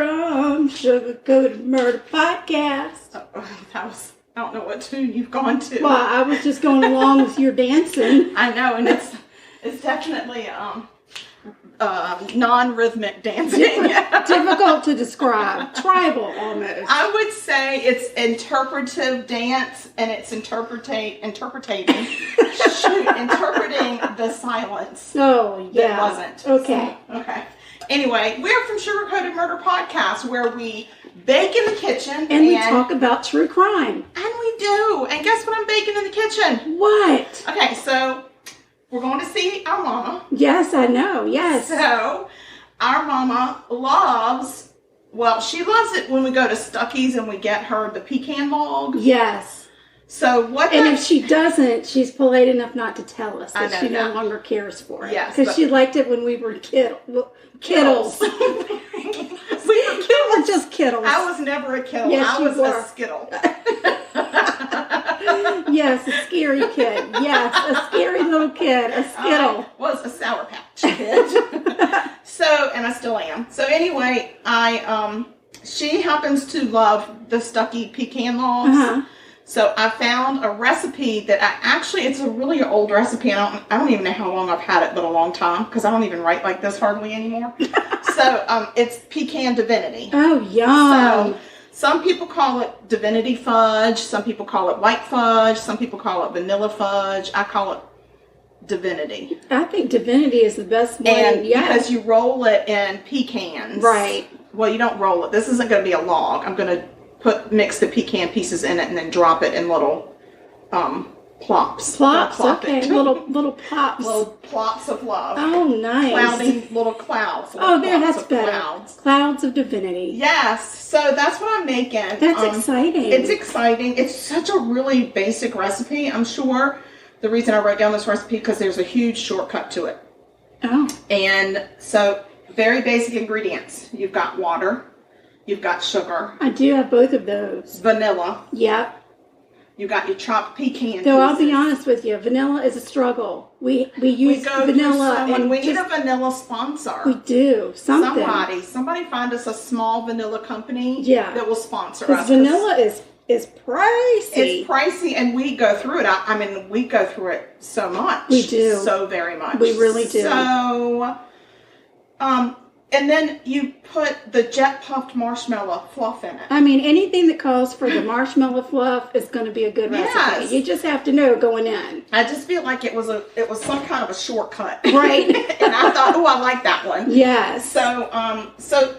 from Sugar Coated Murder Podcast. I don't know what tune you've gone to. Well, I was just going along with your dancing. I know, and it's definitely non-rhythmic dancing. Difficult to describe. Tribal, almost. I would say it's interpretive dance, and it's interpreting the silence. Oh, yeah. That wasn't. Okay. So, okay. Anyway, we're from Sugar Coated Murder Podcast, where we bake in the kitchen. And we talk about true crime. And we do. And guess what I'm baking in the kitchen? What? Okay, so we're going to see our mama. Yes, I know. Yes. So our mama loves, she loves it when we go to Stuckey's and we get her the pecan log. Yes. So if she doesn't, she's polite enough not to tell us that she no longer cares for it. Yes. Because she liked it when we were kiddles. We were just kiddles. I was never a kittle. Yes, I was a skittle. Yes, a scary kid. Yes, a scary little kid. A skittle. I was a Sour Patch Kid. And I still am. So anyway, she happens to love the Stuckey pecan logs. Uh-huh. So I found a recipe that it's a really old recipe. I don't even know how long I've had it, but a long time, because I don't even write like this hardly anymore. So it's Pecan Divinity. Oh, yum. So some people call it Divinity fudge. Some people call it white fudge. Some people call it vanilla fudge. I call it Divinity. I think Divinity is the best one. And because you roll it in pecans. Right. Well, you don't roll it. This isn't going to be a log. I'm going to mix the pecan pieces in it and then drop it in little plops. Okay. Little plops. Little plops of love. Oh, nice. Cloudy little clouds. That's better. Clouds of Divinity. Yes. So that's what I'm making. That's exciting. It's exciting. It's such a really basic recipe. I'm sure the reason I wrote down this recipe because there's a huge shortcut to it. Oh. And so very basic ingredients. You've got water. You've got sugar. I do have both of those. Vanilla. Yep. You got your chopped pecan. Though I'll be honest with you, vanilla is a struggle. We use vanilla, and we need a vanilla sponsor. We do something. Somebody find us a small vanilla company. That will sponsor us. Because vanilla is pricey. It's pricey, and we go through it. We go through it so much. We do so very much. We really do. So, and then you put the jet puffed marshmallow fluff in it. Anything that calls for the marshmallow fluff is going to be a good recipe. Yes. You just have to know going in. I just feel like it was some kind of a shortcut. Right. And I thought, I like that one. Yes. So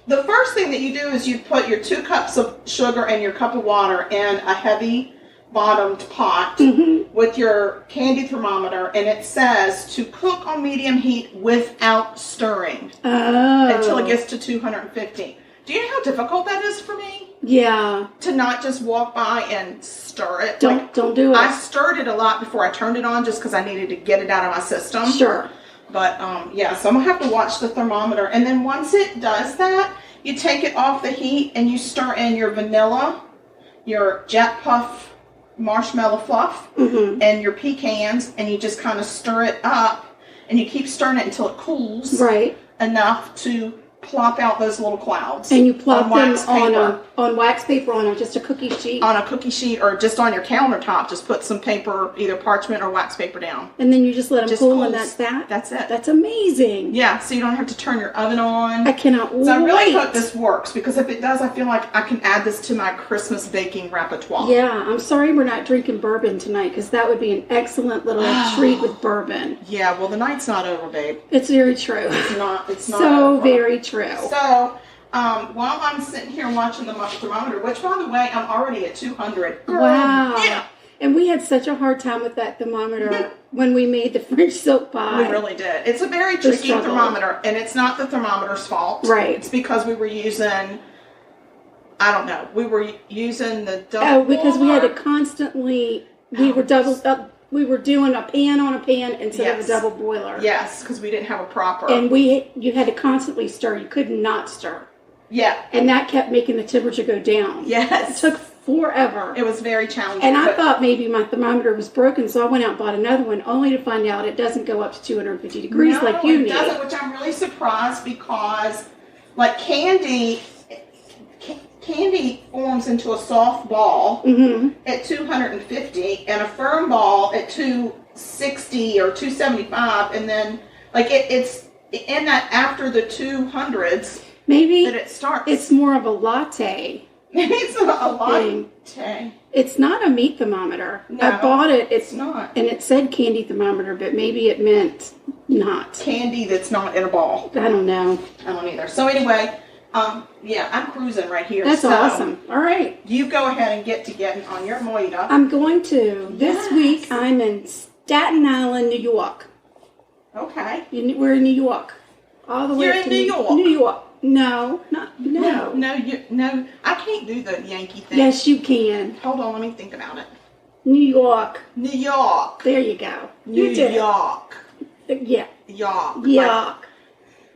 the first thing that you do is you put your 2 cups of sugar and your cup of water in a heavy bottomed pot with your candy thermometer, and it says to cook on medium heat without stirring until it gets to 250. Do you know how difficult that is for me? Yeah. To not just walk by and stir it. Don't do it. I stirred it a lot before I turned it on just because I needed to get it out of my system. Sure. But so I'm gonna have to watch the thermometer, and then once it does that, you take it off the heat and you stir in your vanilla, your jet puff marshmallow fluff, and your pecans, and you just kind of stir it up, and you keep stirring it until it cools enough to plop out those little clouds. And you plop them on wax paper on just a cookie sheet. On a cookie sheet, or just on your countertop. Just put some paper, either parchment or wax paper down. And then you just let them cool, and that's that? That's it. That's amazing. Yeah, so you don't have to turn your oven on. I cannot wait. So I really hope this works, because if it does, I feel like I can add this to my Christmas baking repertoire. Yeah, I'm sorry we're not drinking bourbon tonight, because that would be an excellent little treat with bourbon. Yeah, well, the night's not over, babe. It's very true. It's not so over. Very true. So, while I'm sitting here watching the thermometer, which, by the way, I'm already at 200. Wow. Yeah. And we had such a hard time with that thermometer when we made the French silk pie. We really did. It's a very tricky thermometer, and it's not the thermometer's fault. Right. It's because we were using, we were using the double because boiler. we had to constantly, we were doing a pan on a pan instead of a double boiler. Yes, because we didn't have a proper. And you had to constantly stir. You could not stir. Yeah. And that kept making the temperature go down. Yes. It took forever. It was very challenging. And I thought maybe my thermometer was broken, so I went out and bought another one, only to find out it doesn't go up to 250 degrees like you need. No, it doesn't, which I'm really surprised, because, like, Candy candy forms into a soft ball at 250 and a firm ball at 260 or 275, and then it's in that after the 200s. Maybe that it starts. It's more of a latte. Maybe it's a latte. It's not a meat thermometer. No, I bought it. It's not. And it said candy thermometer, but maybe it meant not. Candy that's not in a ball. I don't know. I don't either. So anyway, yeah, I'm cruising right here. That's awesome. All right. You go ahead and getting on your moita. I'm going to. This week I'm in Staten Island, New York. Okay. We're in New York. All the way You're to in New York? New York. No. No, I can't do the Yankee thing. Yes, you can. Hold on, let me think about it. New York. New York. There you go. New York. Yeah. York. York.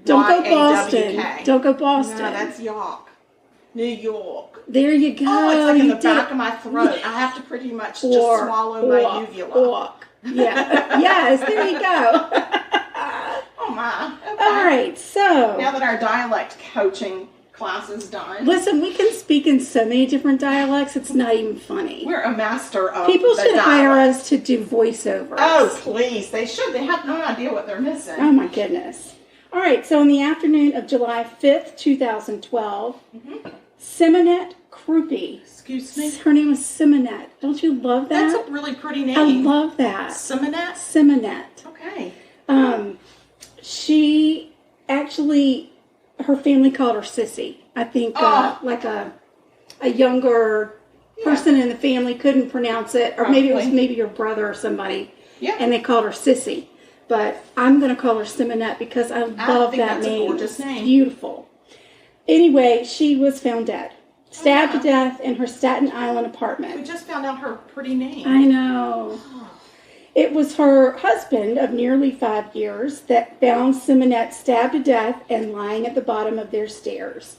Don't go Boston. Y-A-W-K. Don't go Boston. No, that's York. New York. There you go. Oh, it's like in the back of my throat. I have to pretty much just swallow my uvula. Yeah. Yes, there you go. Oh my. Okay. All right, so now that our dialect coaching class is done. Listen, we can speak in so many different dialects, it's not even funny. We're a master of People should dialect. hire us to do voiceovers. Oh, please. They should. They have no idea what they're missing. Oh, my goodness. All right, so in the afternoon of July 5th, 2012, Simeonette Mapes-Crupi. Excuse me? Her name is Simeonette. Don't you love that? That's a really pretty name. I love that. Simeonette? Simeonette. Okay. She actually, her family called her Sissy. I think like a younger person in the family couldn't pronounce it, or maybe it was your brother or somebody, and they called her Sissy. But I'm going to call her Simeonette because I love that name. A gorgeous name. It's beautiful. Anyway, she was found dead. Stabbed to death in her Staten Island apartment. We just found out her pretty name. I know. It was her husband of nearly 5 years that found Simeonette stabbed to death and lying at the bottom of their stairs.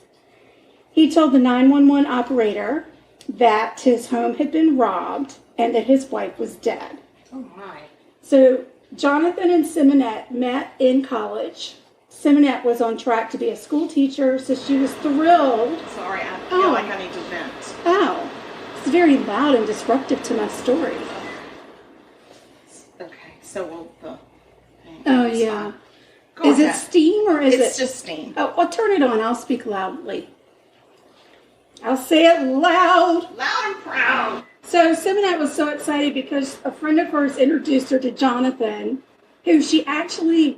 He told the 911 operator that his home had been robbed and that his wife was dead. Oh, my. So Jonathan and Simeonette met in college. Simeonette was on track to be a school teacher, so she was thrilled. Sorry, I feel like I need to vent. Oh, it's very loud and disruptive to my story. Okay, so will the... Oh, yeah. Is it steam or is it... It's just steam. Oh, well, turn it on. I'll speak loudly. I'll say it loud. Loud and proud. So Simeonette was so excited because a friend of hers introduced her to Jonathan, who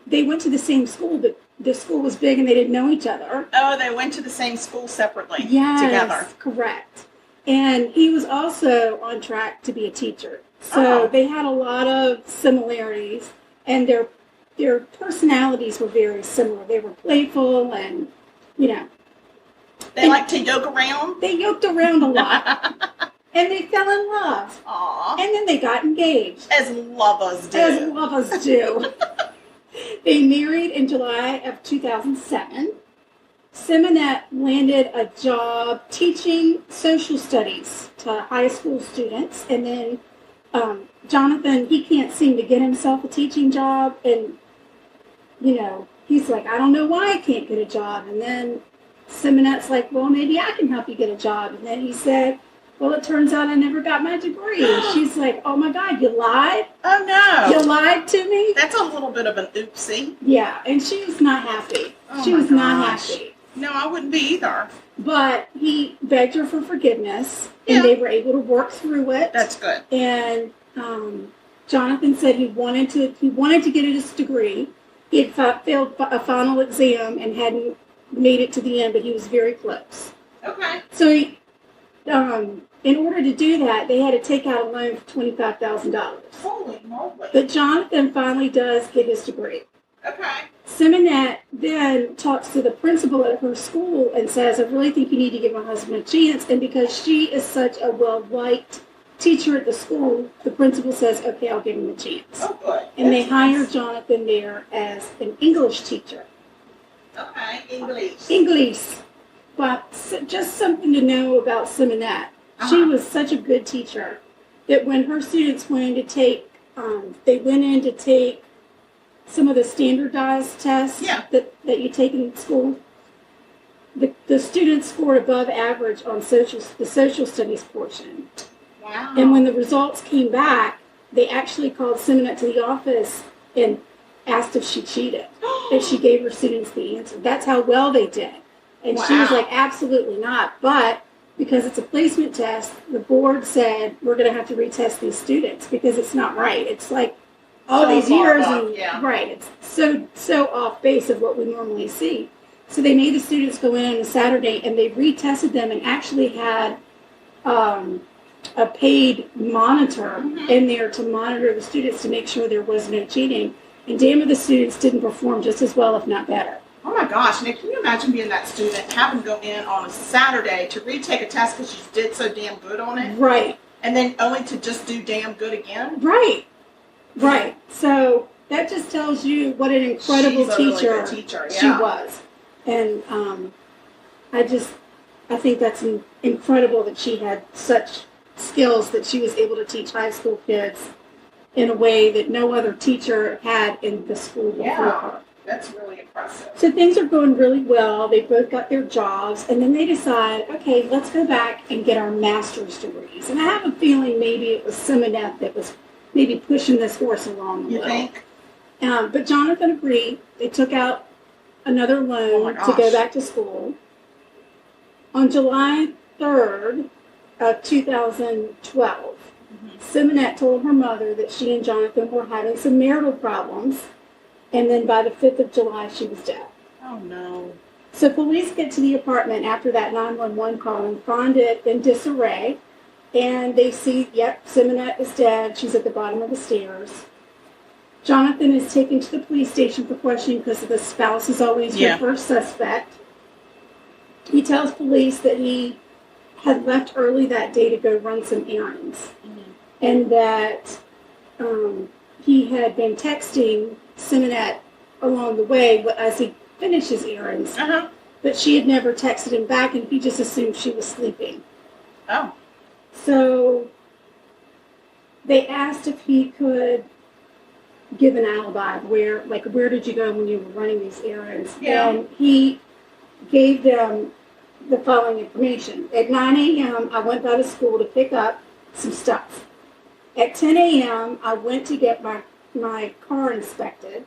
they went to the same school, but the school was big and they didn't know each other. Oh, they went to the same school separately. Yes, together. Correct. And he was also on track to be a teacher. So they had a lot of similarities, and their personalities were very similar. They were playful and, They like to yoke around? They yoked around a lot. And they fell in love. Aww. And then they got engaged. As lovers do. As lovers do. They married in July of 2007. Simeonette landed a job teaching social studies to high school students. And then Jonathan, he can't seem to get himself a teaching job. And, he's like, I don't know why I can't get a job. And then Simeonette's like, well, maybe I can help you get a job. And then he said, well, it turns out I never got my degree. And she's like, oh, my God, you lied? Oh, no. You lied to me? That's a little bit of an oopsie. Yeah, and she was not happy. She was not happy. No, I wouldn't be either. But he begged her for forgiveness, and they were able to work through it. That's good. And Jonathan said he wanted to get his degree. He had failed a final exam and hadn't made it to the end, but he was very close. Okay. So he... in order to do that, they had to take out a loan for $25,000. Holy moly. But Jonathan finally does get his degree. Okay. Simeonette then talks to the principal at her school and says, I really think you need to give my husband a chance. And because she is such a well-liked teacher at the school, the principal says, okay, I'll give him a chance. Oh, good. And they hire Jonathan there as an English teacher. Okay, English. English. But just something to know about Simeonette. She was such a good teacher that when her students went in to take, some of the standardized tests that you take in school, the students scored above average on the social studies portion. Wow. And when the results came back, they actually called Simeonette to the office and asked if she cheated, if she gave her students the answer. That's how well they did. And she was like, absolutely not. But because it's a placement test, the board said, we're going to have to retest these students because it's not right. It's like all these years. Right. It's so off base of what we normally see. So they made the students go in on a Saturday and they retested them and actually had a paid monitor in there to monitor the students to make sure there was no cheating. And damn it, the students didn't perform just as well, if not better. Oh my gosh, Nick, can you imagine being that student, having to go in on a Saturday to retake a test because you did so damn good on it? Right. And then only to just do damn good again? Right. Right. So that just tells you what an incredible teacher, really good teacher. Yeah. She was. And I think that's incredible that she had such skills that she was able to teach high school kids in a way that no other teacher had in the school before her. That's really impressive. So things are going really well. They both got their jobs, and then they decide, okay, let's go back and get our master's degrees. And I have a feeling maybe it was Simeonette that was maybe pushing this horse along a little. You think? But Jonathan agreed. They took out another loan to go back to school. On July 3rd of 2012, Simeonette told her mother that she and Jonathan were having some marital problems. And then by the 5th of July, she was dead. Oh, no. So police get to the apartment after that 911 call and find it in disarray. And they see, yep, Simeonette is dead. She's at the bottom of the stairs. Jonathan is taken to the police station for questioning because the spouse is always your first suspect. He tells police that he had left early that day to go run some errands. And that he had been texting Simeonette along the way as he finished his errands. But she had never texted him back, and he just assumed she was sleeping. Oh. So they asked if he could give an alibi. Where did you go when you were running these errands? Yeah. And he gave them the following information. At 9 a.m., I went by the school to pick up some stuff. At 10 a.m., I went to get my car inspected.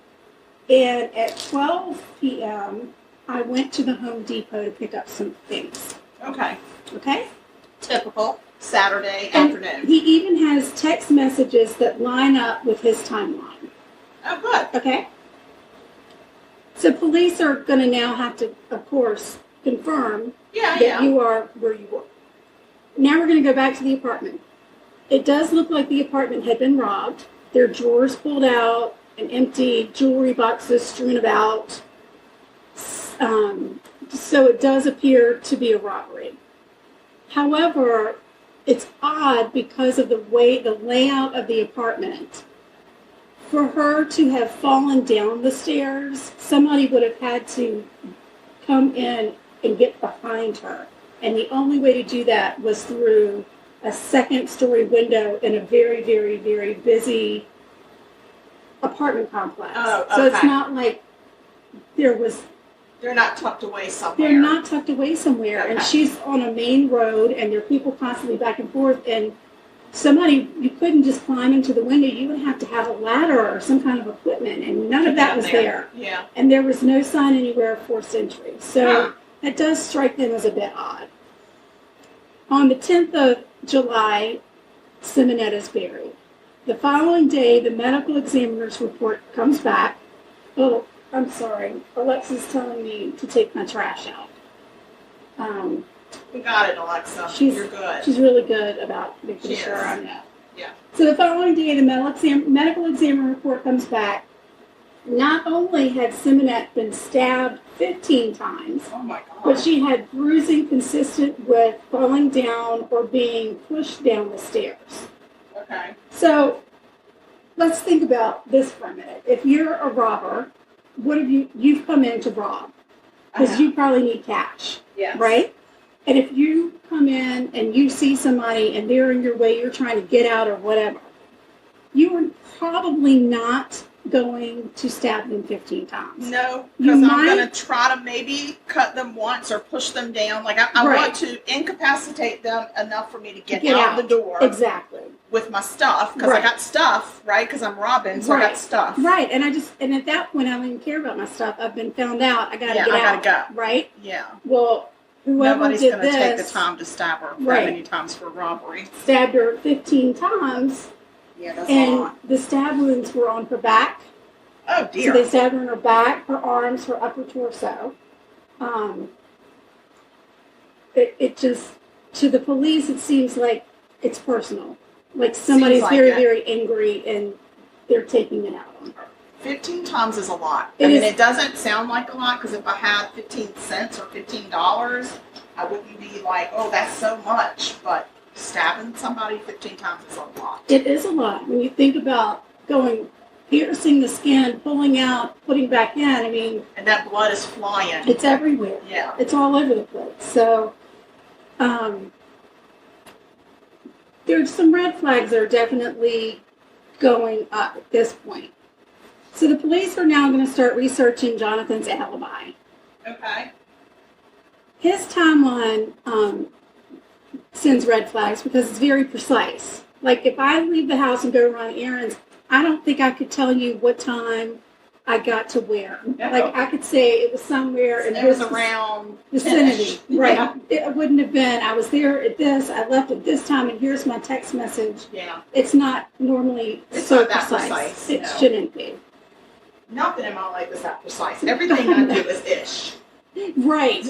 And at 12 p.m., I went to the Home Depot to pick up some things. Okay. Okay? Typical Saturday afternoon. He even has text messages that line up with his timeline. Oh, good. Okay? So police are going to now have to, of course, confirm that you are where you were. Now we're going to go back to the apartment. It does look like the apartment had been robbed. There are drawers pulled out and empty, jewelry boxes strewn about. So it does appear to be a robbery. However, it's odd because of the layout of the apartment. For her to have fallen down the stairs, somebody would have had to come in and get behind her. And the only way to do that was through a second-story window in a very, very, very busy apartment complex. Oh, okay. So it's not like they're not tucked away somewhere. They're not tucked away somewhere. Okay. And she's on a main road, and there are people constantly back and forth. And you couldn't just climb into the window. You would have to have a ladder or some kind of equipment, and none of that was there. Yeah. And there was no sign anywhere of forced entry. So that does strike them as a bit odd. On the 10th of July, Simeonette is buried. The following day, the medical examiner's report comes back. Oh, I'm sorry. Alexa's telling me to take my trash out. We got it, Alexa. You're good. She's really good about making sure I know. Yeah. So the following day, the medical examiner report comes back. Not only had Simeonette been stabbed 15 times, oh my God, but she had bruising consistent with falling down or being pushed down the stairs. Okay. So let's think about this for a minute. If you're a robber, what have you've come in to rob? Because you probably need cash. Yes. Right? And if you come in and you see somebody and they're in your way, you're trying to get out or whatever, you are probably not going to stab them 15 times. No, because I'm going to try to maybe cut them once or push them down. Like I want to incapacitate them enough for me to get out the door. Exactly. With my stuff, because I got stuff, right? Because I'm robbing, so I got stuff. Right, and at that point, I don't even care about my stuff. I've been found out. I got to get out. I got to go. Right? Yeah. Well, whoever nobody's did going to take the time to stab her that many times for robbery. Stabbed her 15 times. Yeah, that's a lot. The stab wounds were on her back. Oh, dear. So they stabbed her in her back, her arms, her upper torso. It just, to the police, it seems like it's personal. Like somebody's very angry and they're taking it out on her. 15 times is a lot. It doesn't sound like a lot because if I had 15 cents or $15, I wouldn't be like, oh, that's so much. But stabbing somebody 15 times is a lot. It is a lot. When you think about piercing the skin, pulling out, putting back in, I mean. And that blood is flying. It's everywhere. Yeah. It's all over the place. So, there's some red flags that are definitely going up at this point. So the police are now going to start researching Jonathan's alibi. Okay. His timeline sends red flags because it's very precise. Like if I leave the house and go run errands, I don't think I could tell you what time I got to where. No. Like I could say it was somewhere in this around vicinity. Right. Yeah. It wouldn't have been, I was there at this, I left at this time, and here's my text message. Yeah. It's not normally so not that precise. It shouldn't be. Not that in my life is that precise. Everything I do is ish. Right.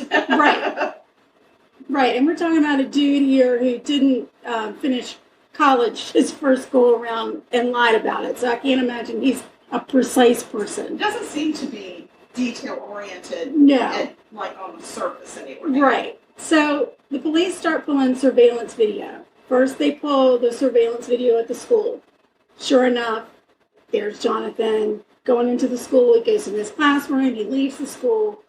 Right. And we're talking about a dude here who didn't finish college his first go around and lied about it. So I can't imagine he's a precise person. It doesn't seem to be detail-oriented. No. Like on the surface anyway. Right. So the police start pulling surveillance video. First they pull the surveillance video at the school. Sure enough, there's Jonathan going into the school. He goes in his classroom. He leaves the school.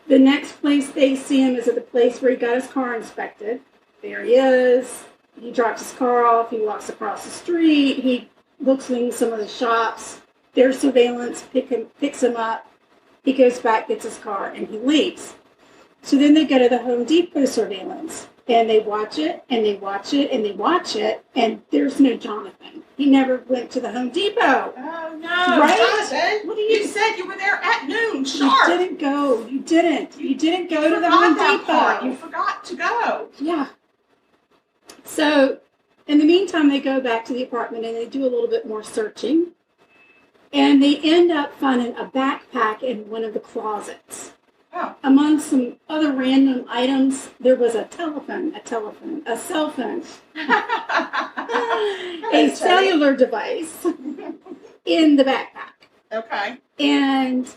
The next place they see him is at the place where he got his car inspected. There he is. He drops his car off. He walks across the street. He looks in some of the shops. Their surveillance picks him up. He goes back, gets his car, and he leaves. So then they go to the Home Depot surveillance, and they watch it, and they watch it, and they watch it, and there's no Jonathan. He never went to the Home Depot. Oh, no. Right? Jonathan, you said you were there at noon, sharp. You didn't go. You didn't. You didn't go to the Home Depot. You forgot to go. Yeah. So, in the meantime, they go back to the apartment and they do a little bit more searching. And they end up finding a backpack in one of the closets. Oh. Among some other random items, there was a cell phone, a cellular device in the backpack. Okay. And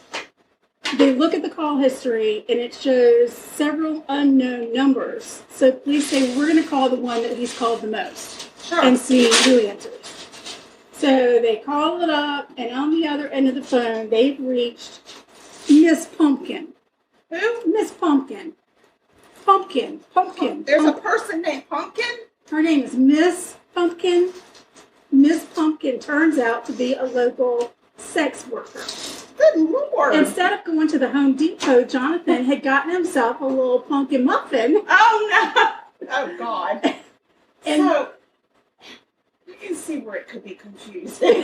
they look at the call history, and it shows several unknown numbers. So police say, we're going to call the one that he's called the most and see who answers. So they call it up, and on the other end of the phone, they've reached Miss Pumpkin. Who? Miss Pumpkin. Pumpkin. There's a person named Pumpkin? Her name is Miss Pumpkin. Miss Pumpkin turns out to be a local sex worker. Good Lord. Instead of going to the Home Depot, Jonathan had gotten himself a little pumpkin muffin. Oh, no. Oh, God. And so, you can see where it could be confusing.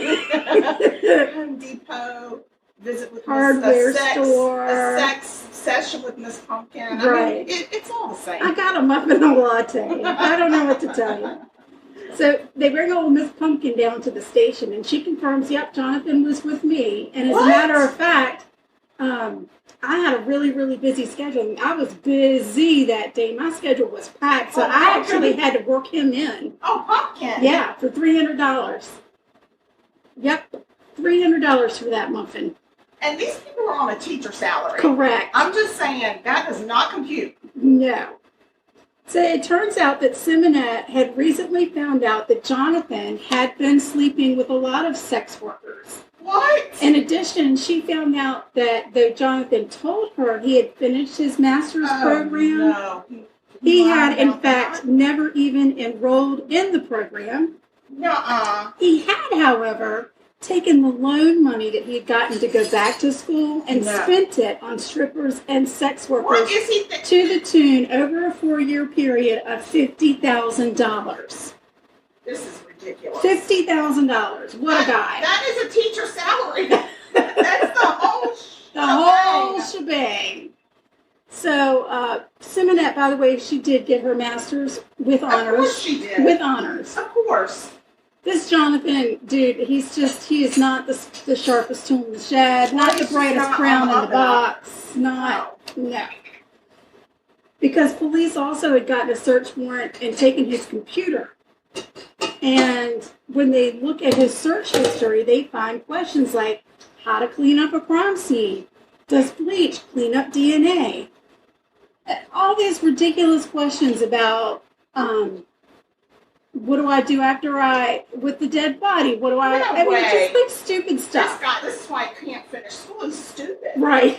Home Depot, visit with hardware store, a sex session with Miss Pumpkin. Right. I mean, it's all the same. I got a muffin and a latte. I don't know what to tell you. So they bring old Miss Pumpkin down to the station, and she confirms, yep, Jonathan was with me. And as a matter of fact, I had a really, really busy schedule. I was busy that day. My schedule was packed, so I actually had to work him in. Oh, Pumpkin. Yeah, for $300. Yep, $300 for that muffin. And these people are on a teacher salary. Correct. I'm just saying, that does not compute. No. So it turns out that Simeonette had recently found out that Jonathan had been sleeping with a lot of sex workers. What? In addition, she found out that though Jonathan told her he had finished his master's program, no. he had in fact never even enrolled in the program. Nuh-uh. He had, however, taken the loan money that he had gotten to go back to school and No. spent it on strippers and sex workers What is he to the tune over a 4-year period of $50,000. This is ridiculous. $50,000. What a guy. That is a teacher's salary. That's the whole whole shebang. So, Simeonette, by the way, she did get her master's with honors. Of course she did. With honors. Of course. This Jonathan, dude, he is not the sharpest tool in the shed, not the brightest crown in the box, no. Because police also had gotten a search warrant and taken his computer. And when they look at his search history, they find questions like how to clean up a crime scene, does bleach clean up DNA? All these ridiculous questions about what do I do with the dead body? What do I mean, just like stupid stuff. This is why I can't finish school. He's stupid. Right.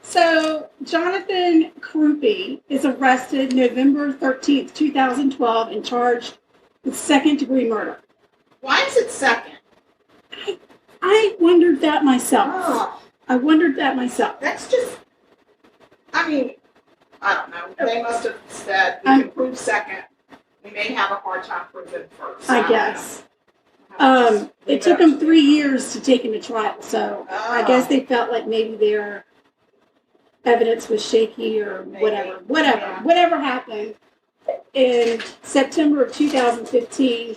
So, Jonathan Crupi is arrested November 13th, 2012 and charged with second-degree murder. Why is it second? I wondered that myself. Oh. That's just, I mean, I don't know. They must have said we can prove second. We may have a hard time proving first. I guess. It took them 3 years to take him to trial, so I guess they felt like maybe their evidence was shaky or whatever. Whatever happened. In September of 2015,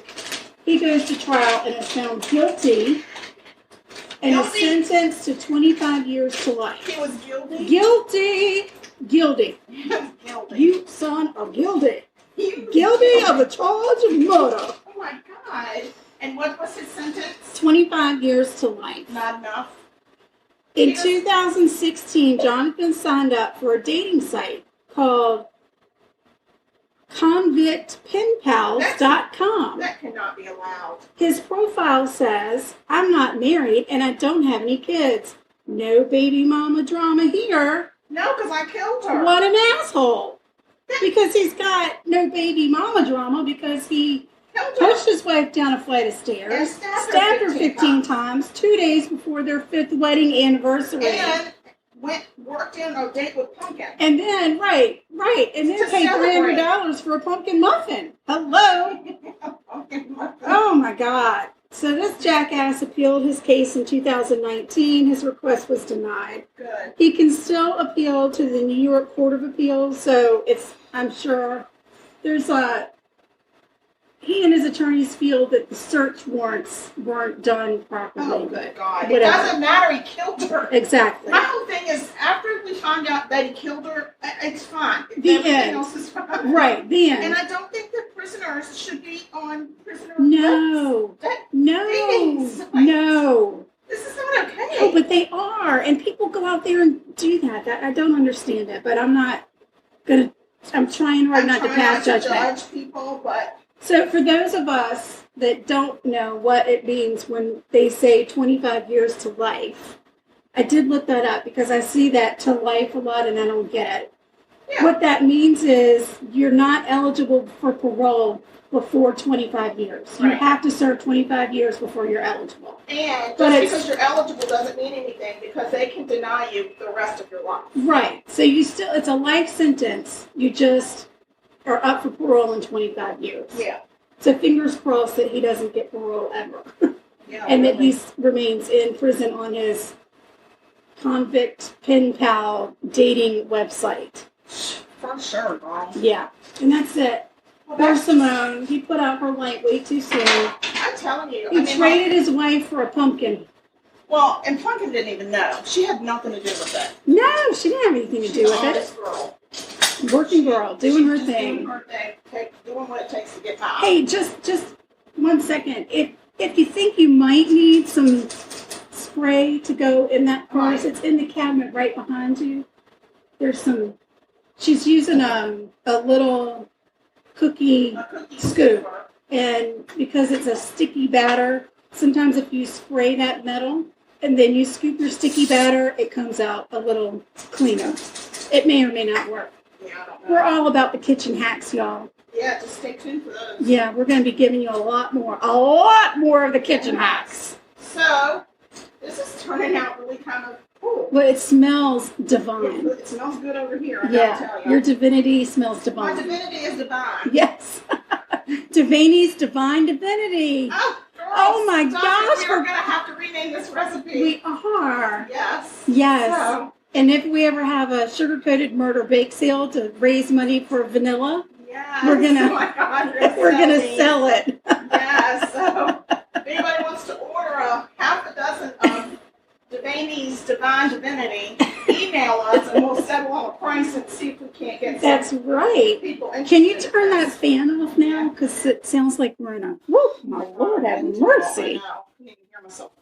he goes to trial and is found guilty and is sentenced to 25 years to life. He was guilty? Guilty. Guilty. You son of guilty. Guilty of the charge of murder. Oh my God. And what was his sentence? 25 years to life. Not enough. In 2016, Jonathan signed up for a dating site called convictpenpals.com. That cannot be allowed. His profile says, I'm not married and I don't have any kids. No baby mama drama here. No, because I killed her. What an asshole. Because he's got no baby mama drama because he pushed his wife down a flight of stairs, stabbed her 15 times 2 days before their 5th wedding anniversary. And worked in a date with Pumpkin. And then, right, and then paid $300 for a pumpkin muffin. Hello. Pumpkin muffin. Oh my God. So this jackass appealed his case in 2019. His request was denied. Good. He can still appeal to the New York Court of Appeals, so I'm sure there's he and his attorneys feel that the search warrants weren't done properly. Oh, good God. Whatever. It doesn't matter. He killed her. Exactly. My whole thing is, after we find out that he killed her, it's fine. Everything else is fine. Right, the end. And I don't think that prisoners should be on prisoner No. No. This is not okay. Oh, but they are. And people go out there and do that. I don't understand it, but I'm trying hard not to pass judgment. Judge people, but... So for those of us that don't know what it means when they say 25 years to life, I did look that up because I see that to life a lot and I don't get it. Yeah. What that means is you're not eligible for parole before 25 years. You have to serve 25 years before you're eligible. And just because you're eligible doesn't mean anything because they can deny you the rest of your life. Right. So it's a life sentence. You just are up for parole in 25 years. Yeah. So fingers crossed that he doesn't get parole ever. Yeah, and that he remains in prison on his convict pen pal dating website. For sure, girl. Yeah. And that's it. Well, Poor Simone. He put out her light way too soon. I'm telling you. He traded his wife for a pumpkin. Well, and Pumpkin didn't even know. She had nothing to do with it. No, she didn't have anything to do with it. Girl. Working girl, doing her thing. Doing her thing, doing what it takes to get by. Hey, just 1 second. If you think you might need some spray to go in that purse, it's in the cabinet right behind you. There's some. She's using a little cookie scoop, and because it's a sticky batter, sometimes if you spray that metal and then you scoop your sticky batter, it comes out a little cleaner. It may or may not work. Yeah, I don't know. We're all about the kitchen hacks, y'all. Yeah, just stay tuned for those. Yeah, we're going to be giving you a lot more of the kitchen hacks. So, this is turning out really kind of cool. Well, it smells divine. It smells good over here, I gotta tell you. Your divinity smells divine. My divinity is divine. Yes. DeVanie's Divine Divinity. Oh my gosh. We're going to have to rename this recipe. We are. Yes. Yes. So, and if we ever have a sugar-coated murder bake sale to raise money for vanilla, yes. we're gonna oh my God, we're gonna sell it. Yeah. So if anybody wants to order a half a dozen of DeVanie's Divine Divinity, email us and we'll settle on a price and see if we can't get some That's right. people interested. Can you turn that fan off now? Because it sounds like we're in a. Woo, my Lord, have mercy.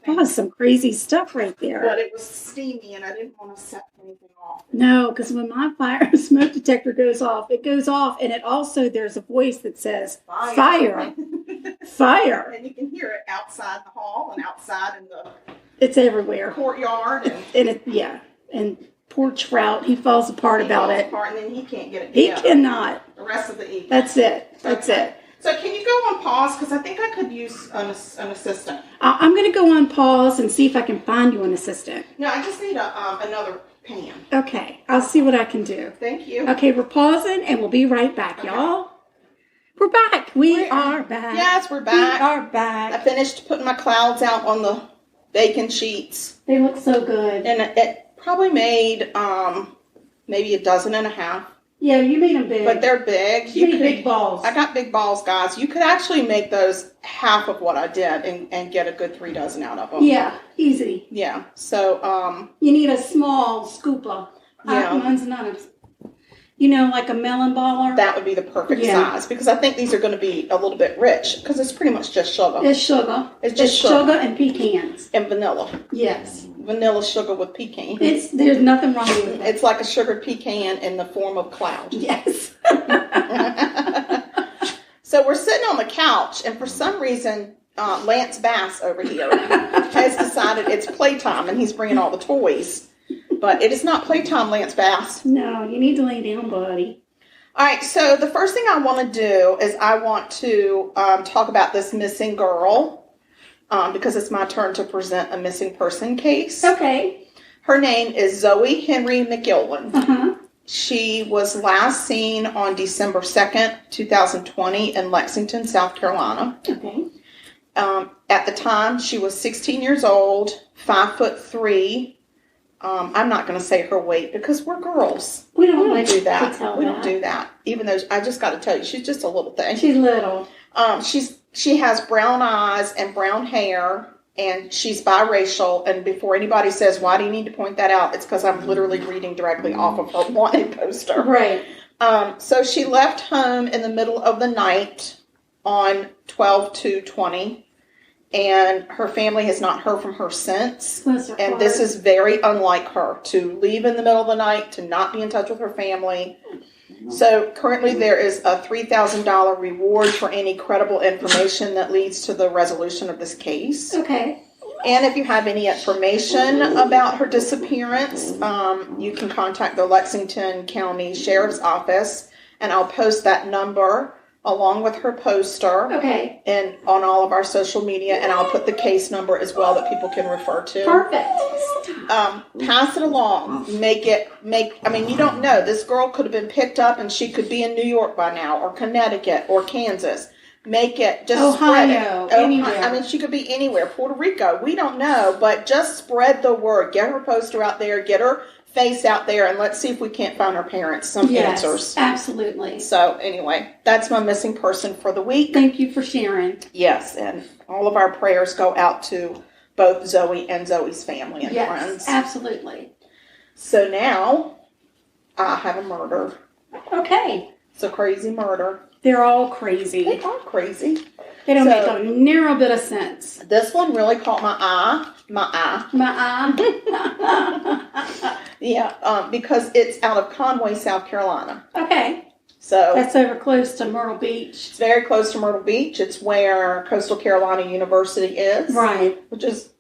That was some crazy stuff right there. But it was steamy and I didn't want to set anything off. No, because when my smoke detector goes off, it goes off, and it also, there's a voice that says, fire, fire. And you can hear it outside the hall and outside in the It's everywhere. courtyard. And poor Trout, he falls apart about it. And then he can't get it He together cannot. the rest of the evening. That's it. That's Okay. it. So can you go on pause? Because I think I could use an assistant. I'm going to go on pause and see if I can find you an assistant. No, I just need another pan. Okay, I'll see what I can do. Thank you. Okay, we're pausing and we'll be right back, y'all. We're back. We are back. Yes, we're back. We are I back. finished putting my clouds out on the bacon sheets. They look so good. And it probably made maybe a dozen and a half. Yeah, you made them big. But they're big. You made big balls. I got big balls, guys. You could actually make those half of what I did and get a good 3 dozen out of them. Yeah, easy. Yeah. So, You need a small scooper. Yeah. Mine's not like a melon baller. that would be the perfect size because I think these are going to be a little bit rich because it's pretty much just sugar. It's sugar. It's just sugar and pecans. And vanilla. Yes. Vanilla sugar with pecan. There's nothing wrong with it. It's like a sugared pecan in the form of cloud. Yes. So we're sitting on the couch, and for some reason, Lance Bass over here has decided it's playtime, and he's bringing all the toys. But it is not playtime, Lance Bass. No, you need to lay down, buddy. All right, so the first thing I want to do is I want to talk about this missing girl because it's my turn to present a missing person case. Okay. Her name is Zoe Henry McGilwan. Uh-huh. She was last seen on December 2nd, 2020 in Lexington, South Carolina. Okay. At the time, she was 16 years old, 5'3". I'm not going to say her weight because we're girls. We don't do that. We don't do that. Even though I just got to tell you, she's just a little thing. She's little. She has brown eyes and brown hair, and she's biracial. And before anybody says, why do you need to point that out? It's because I'm literally reading directly off of her wanted poster. Right. So she left home in the middle of the night on 12/2/20, and her family has not heard from her since. And this is very unlike her to leave in the middle of the night, to not be in touch with her family. So currently there is a $3,000 reward for any credible information that leads to the resolution of this case. Okay. And if you have any information about her disappearance, you can contact the Lexington County Sheriff's Office, and I'll post that number along with her poster. Okay. And on all of our social media, and I'll put the case number as well that people can refer to. Perfect. Pass it along. I mean, you don't know. This girl could have been picked up and she could be in New York by now, or Connecticut, or Kansas. Make it, just spread it. Anywhere. I mean, she could be anywhere. Puerto Rico, we don't know, but just spread the word. Get her poster out there, get her face out there, and let's see if we can't find her parents some answers. Absolutely. So anyway, that's my missing person for the week. Thank you for sharing. Yes, and all of our prayers go out to both Zoe and Zoe's family and friends. Absolutely. So now I have a murder. Okay. It's a crazy murder. They're all crazy. They are crazy. They don't make a narrow bit of sense. This one really caught my eye. Yeah, because it's out of Conway, South Carolina. Okay. So that's over close to Myrtle Beach. It's very close to Myrtle Beach. It's where Coastal Carolina University is. Right. Which is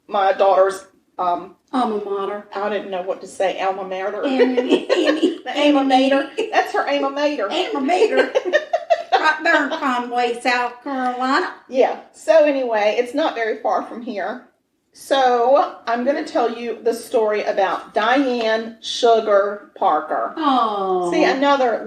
my daughter's alma mater. I didn't know what to say. Alma mater. Alma mater. That's her alma mater. Alma mater. they're in Conway, South Carolina. Yeah. So anyway, it's not very far from here. So I'm going to tell you the story about Diane Sugar Parker. Oh. See, another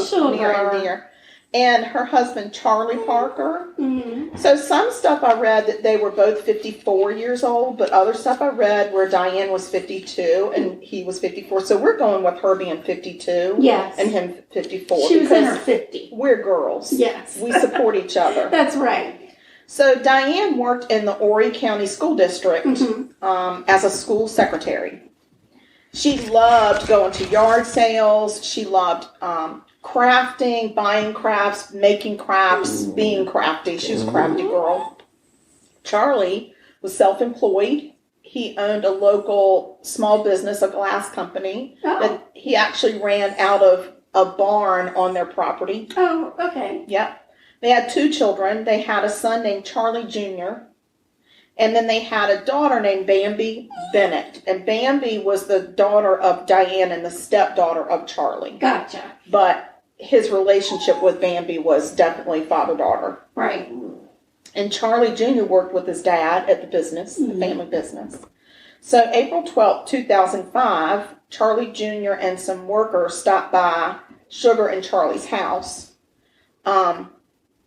Sugar. near and dear. And her husband, Charlie Parker. Mm-hmm. So some stuff I read that they were both 54 years old, but other stuff I read where Diane was 52 and he was 54. So we're going with her being 52 Yes. and him 54. She was in her 50s. We're girls. Yes. We support each other. That's right. So Diane worked in the Horry County School District as a school secretary. She loved going to yard sales. She loved crafting, buying crafts, making crafts, being crafty. She was a crafty girl. Charlie was self-employed. He owned a local small business, a glass company, that he actually ran out of a barn on their property. Oh, okay. Yep. They had 2 children. They had a son named Charlie Jr., and then they had a daughter named Bambi Bennett. And Bambi was the daughter of Diane and the stepdaughter of Charlie. Gotcha. But his relationship with Bambi was definitely father-daughter. Right. And Charlie Jr. worked with his dad at the business, the family business. So April 12th, 2005, Charlie Jr. and some workers stopped by Sugar and Charlie's house. And,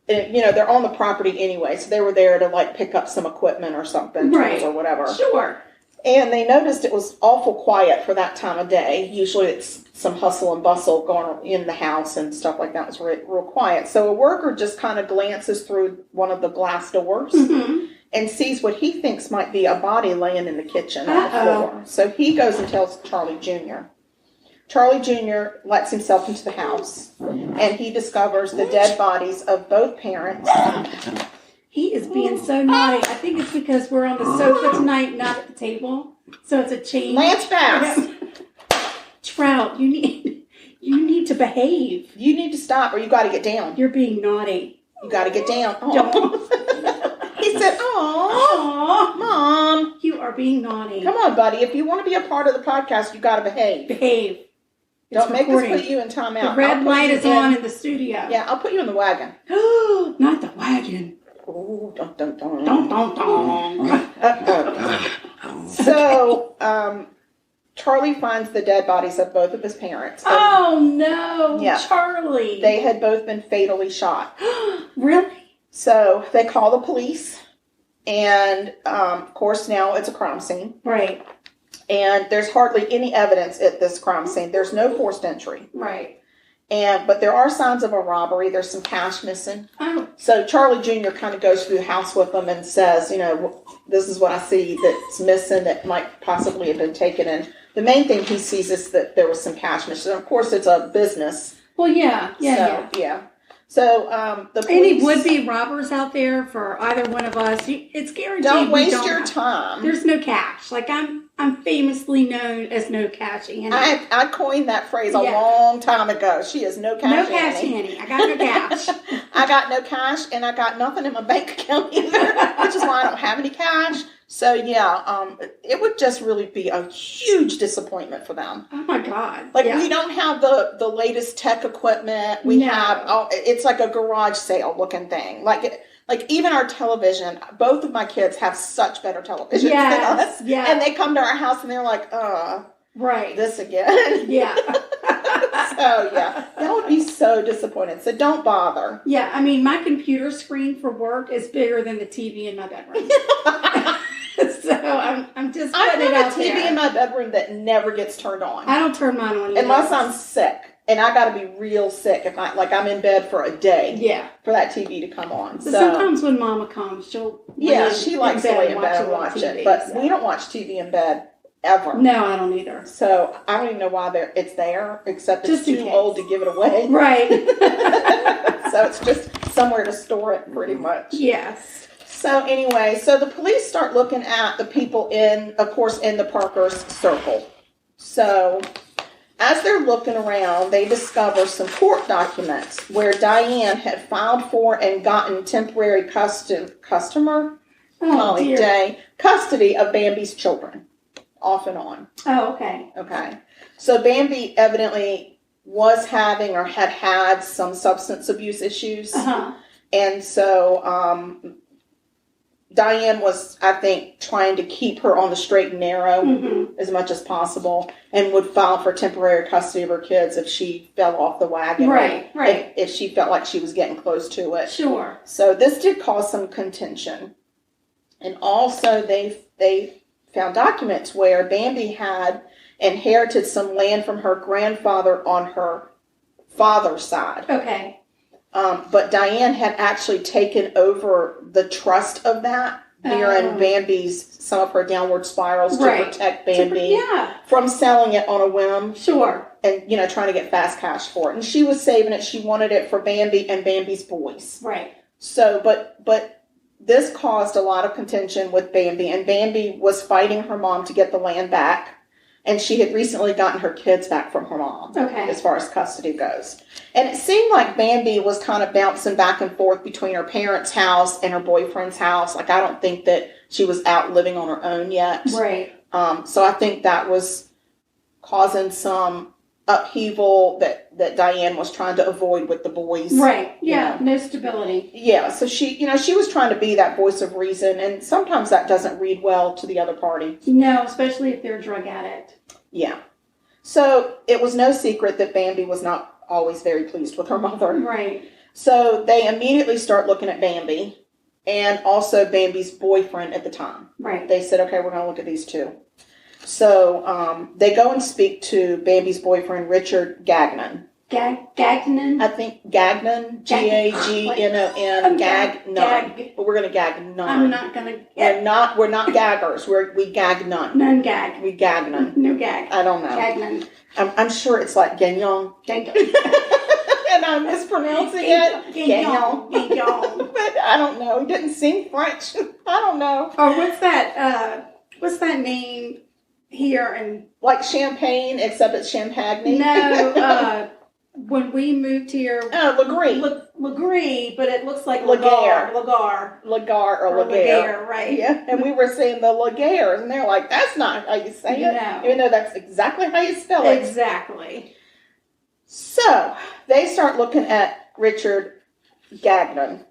they're on the property anyway, so they were there to, pick up some equipment or something, right, or whatever. Sure. And they noticed it was awful quiet for that time of day. Usually it's some hustle and bustle going on in the house and stuff like that. It was real quiet. So a worker just kind of glances through one of the glass doors and sees what he thinks might be a body laying in the kitchen on the floor. So he goes and tells Charlie Jr. Charlie Jr. lets himself into the house, and he discovers the dead bodies of both parents. He is being so naughty. I think it's because we're on the sofa tonight, not at the table. So it's a change. Lance Bass. Trout, you need to behave. You need to stop, or you got to get down. You're being naughty. You got to get down. Don't. He said, "Aw, Mom, you are being naughty. Come on, buddy. If you want to be a part of the podcast, you got to behave. Behave. Don't make us put you in timeout. The red light is on in the studio. Yeah, I'll put you in the wagon. Not the wagon. Oh, don't. So, Charlie finds the dead bodies of both of his parents. Oh, no. Yeah. Charlie. They had both been fatally shot. Really? So, they call the police. And, of course, now it's a crime scene. Right. And there's hardly any evidence at this crime scene. There's no forced entry. Right. But there are signs of a robbery. There's some cash missing. Oh. So Charlie Jr. kind of goes through the house with them and says, this is what I see that's missing that might possibly have been taken. And the main thing he sees is that there was some cash missing. Of course, it's a business. Well, yeah. So the police... Any would-be robbers out there for either one of us, it's guaranteed. Don't waste your time. There's no cash. I'm famously known as No Cash Annie. I coined that phrase a long time ago. She is No Cash Annie. No Cash Annie. I got no cash. I got no cash, and I got nothing in my bank account either, which is why I don't have any cash. So, it would just really be a huge disappointment for them. Oh, my God. We don't have the latest tech equipment. We have, it's like a garage sale looking thing. Like even our television, both of my kids have such better televisions than us. Yeah. And they come to our house and they're like, right, this again. Yeah. So, that would be so disappointing. So don't bother. Yeah, I mean, my computer screen for work is bigger than the TV in my bedroom. So I'm just putting it out there. I have a TV in my bedroom that never gets turned on. I don't turn mine on either. Unless I'm sick. And I got to be real sick if I'm in bed for a day. Yeah. For that TV to come on. So sometimes when Mama comes, she'll she likes to lay in bed and watch it. But we don't watch TV in bed ever. No, I don't either. So I don't even know why it's there, except it's too old to give it away. Right. So it's just somewhere to store it, pretty much. Yes. So anyway, the police start looking at the people in the Parker's circle. So as they're looking around, they discover some court documents where Diane had filed for and gotten temporary custody of Bambi's children, off and on. Oh, okay. Okay. So Bambi evidently was having or had some substance abuse issues. Uh-huh. And so Diane was, I think, trying to keep her on the straight and narrow as much as possible, and would file for temporary custody of her kids if she fell off the wagon. Right. If she felt like she was getting close to it. Sure. So this did cause some contention. And also they found documents where Bambi had inherited some land from her grandfather on her father's side. Okay. But Diane had actually taken over the trust of that during Bambi's, some of her downward spirals to protect Bambi from selling it on a whim. Sure. And, trying to get fast cash for it. And she was saving it. She wanted it for Bambi and Bambi's boys. Right. So, but this caused a lot of contention with Bambi, and Bambi was fighting her mom to get the land back. And she had recently gotten her kids back from her mom, as far as custody goes. And it seemed like Bambi was kind of bouncing back and forth between her parents' house and her boyfriend's house. Like, I don't think that she was out living on her own yet. Right. So I think that was causing some upheaval that Diane was trying to avoid with the boys. Right. Yeah. No stability. Yeah. So she was trying to be that voice of reason, and sometimes that doesn't read well to the other party. No, especially if they're a drug addict. Yeah. So it was no secret that Bambi was not always very pleased with her mother. Right. So they immediately start looking at Bambi and also Bambi's boyfriend at the time. Right. They said, okay, we're going to look at these two. So they go and speak to Bambi's boyfriend, Richard Gagnon. Gagnon? I think Gagnon, Gagnon, Gagnon. But we're going to gag none. I'm not going to. We're not gaggers. We gag none. None gag. We gag none. No gag. I don't know. Gagnon. I'm sure it's like Gagnon. Gagnon. And I'm mispronouncing it. Gagnon. But I don't know. He didn't sing French. I don't know. Or what's that name here in... Like Champagne, except it's Champagne. No, when we moved here... Oh, Legree, but it looks like Laguerre. Laguerre or Laguerre, right. Yeah, and we were saying the Laguerres, and they're like, that's not how you say it. No. Even though that's exactly how you spell it. Exactly. So, they start looking at Richard Gagnon.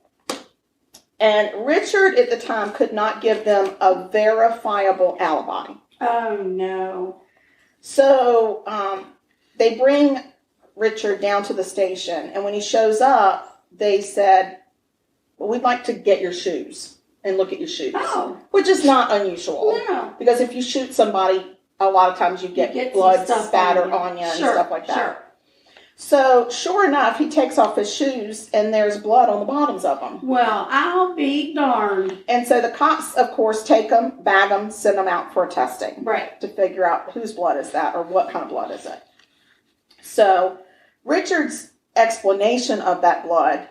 And Richard, at the time, could not give them a verifiable alibi. Oh, no. So, they bring Richard down to the station, and when he shows up, they said, well, we'd like to get your shoes and look at your shoes. Oh. Which is not unusual. No. Because if you shoot somebody, a lot of times you get blood spatter on you and stuff like that. Sure. So, sure enough, he takes off his shoes, and there's blood on the bottoms of them. Well, I'll be darned. And so the cops, of course, take them, bag them, send them out for testing. Right. To figure out whose blood is that or what kind of blood is it. So, Richard's explanation of that blood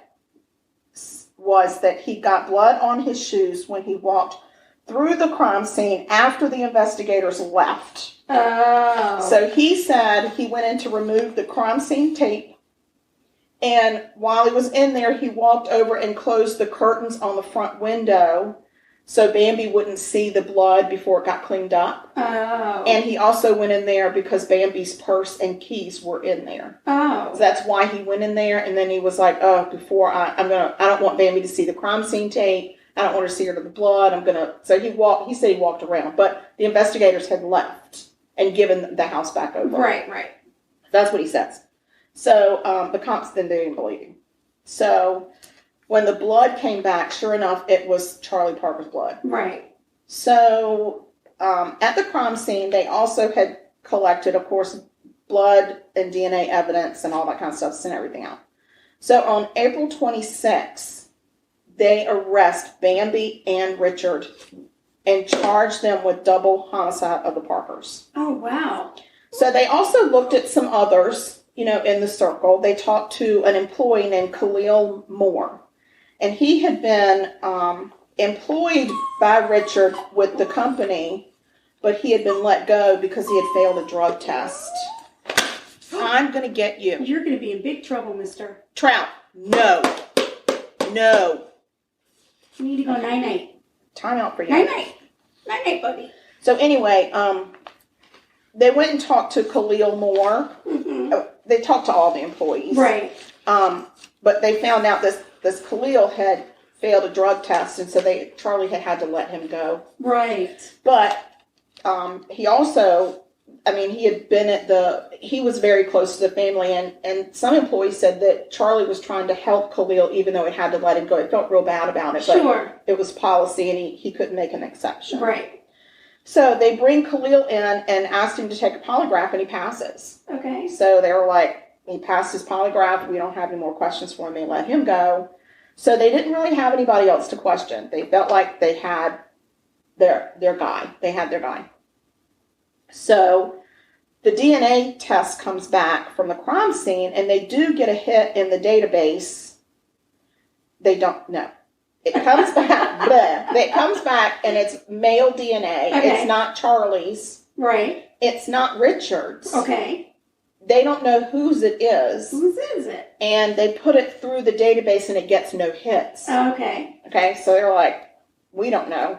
was that he got blood on his shoes when he walked through the crime scene after the investigators left. Oh. So he said he went in to remove the crime scene tape, and while he was in there, he walked over and closed the curtains on the front window so Bambi wouldn't see the blood before it got cleaned up. Oh. And he also went in there because Bambi's purse and keys were in there. Oh. So that's why he went in there, and then he was like, oh, before I don't want Bambi to see the crime scene tape. I don't want her to see her to the blood. So he said he walked around, but the investigators had left and given the house back over. Right. That's what he says. So the cops then didn't believe him. So when the blood came back, sure enough, it was Charlie Parker's blood. Right. So at the crime scene, they also had collected, of course, blood and DNA evidence and all that kind of stuff, sent everything out. So on April 26th, they arrest Bambi and Richard and charge them with double homicide of the Parkers. Oh, wow. So they also looked at some others, in the circle. They talked to an employee named Khalil Moore. And he had been employed by Richard with the company, but he had been let go because he had failed a drug test. I'm going to get you. You're going to be in big trouble, mister. Trout, no. You need to go 9-8. Time out for you. 9-8. 9-8, buddy. So anyway, they went and talked to Khalil Moore. Mm-hmm. they talked to all the employees. Right. But they found out this Khalil had failed a drug test, and so Charlie had to let him go. Right. But he also, he had been he was very close to the family, and some employees said that Charlie was trying to help Khalil even though he had to let him go. He felt real bad about it. Sure. But it was policy, and he couldn't make an exception. Right. So they bring Khalil in and asked him to take a polygraph, and he passes. Okay. So they were like, he passed his polygraph. We don't have any more questions for him. They let him go. So they didn't really have anybody else to question. They felt like they had their guy. They had their guy. So the DNA test comes back from the crime scene, and they do get a hit in the database. They don't know. It comes back. Bleh, it comes back, and it's male DNA. Okay. It's not Charlie's. Right. It's not Richard's. Okay. They don't know whose it is. Whose is it? And they put it through the database, and it gets no hits. Okay. Okay, so they're like, we don't know.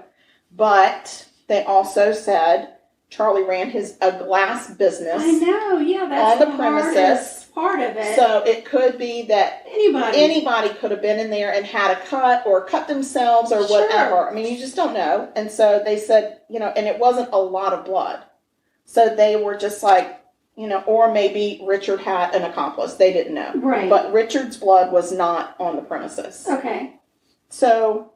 But they also said Charlie ran a glass business. I know, yeah, that's on the premises. Part of it. So it could be that anybody could have been in there and had a cut or cut themselves or whatever. Sure. You just don't know. And so they said, and it wasn't a lot of blood. So they were just like, or maybe Richard had an accomplice. They didn't know. Right. But Richard's blood was not on the premises. Okay. So.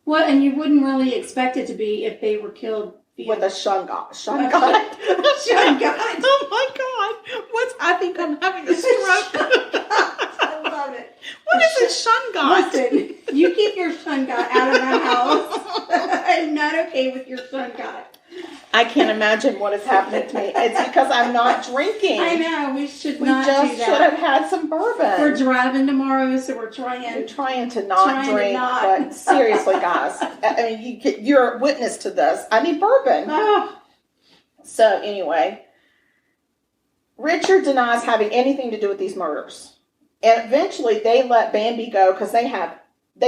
Well, and you wouldn't really expect it to be if they were killed with a shun gun. Shun gun. Oh my God. I think I'm having a stroke. I love it. What is a shun gun? Listen, you keep your shun gun out of my house. I'm not okay with your shun gun. I can't imagine what is happening to me. It's because I'm not drinking. I know. We should we not just do that. should have had some bourbon. We're driving tomorrow, so we're trying to not drink. But seriously, guys, you're a witness to this. I need bourbon. Oh. So anyway, Richard denies having anything to do with these murders. And eventually they let Bambi go because they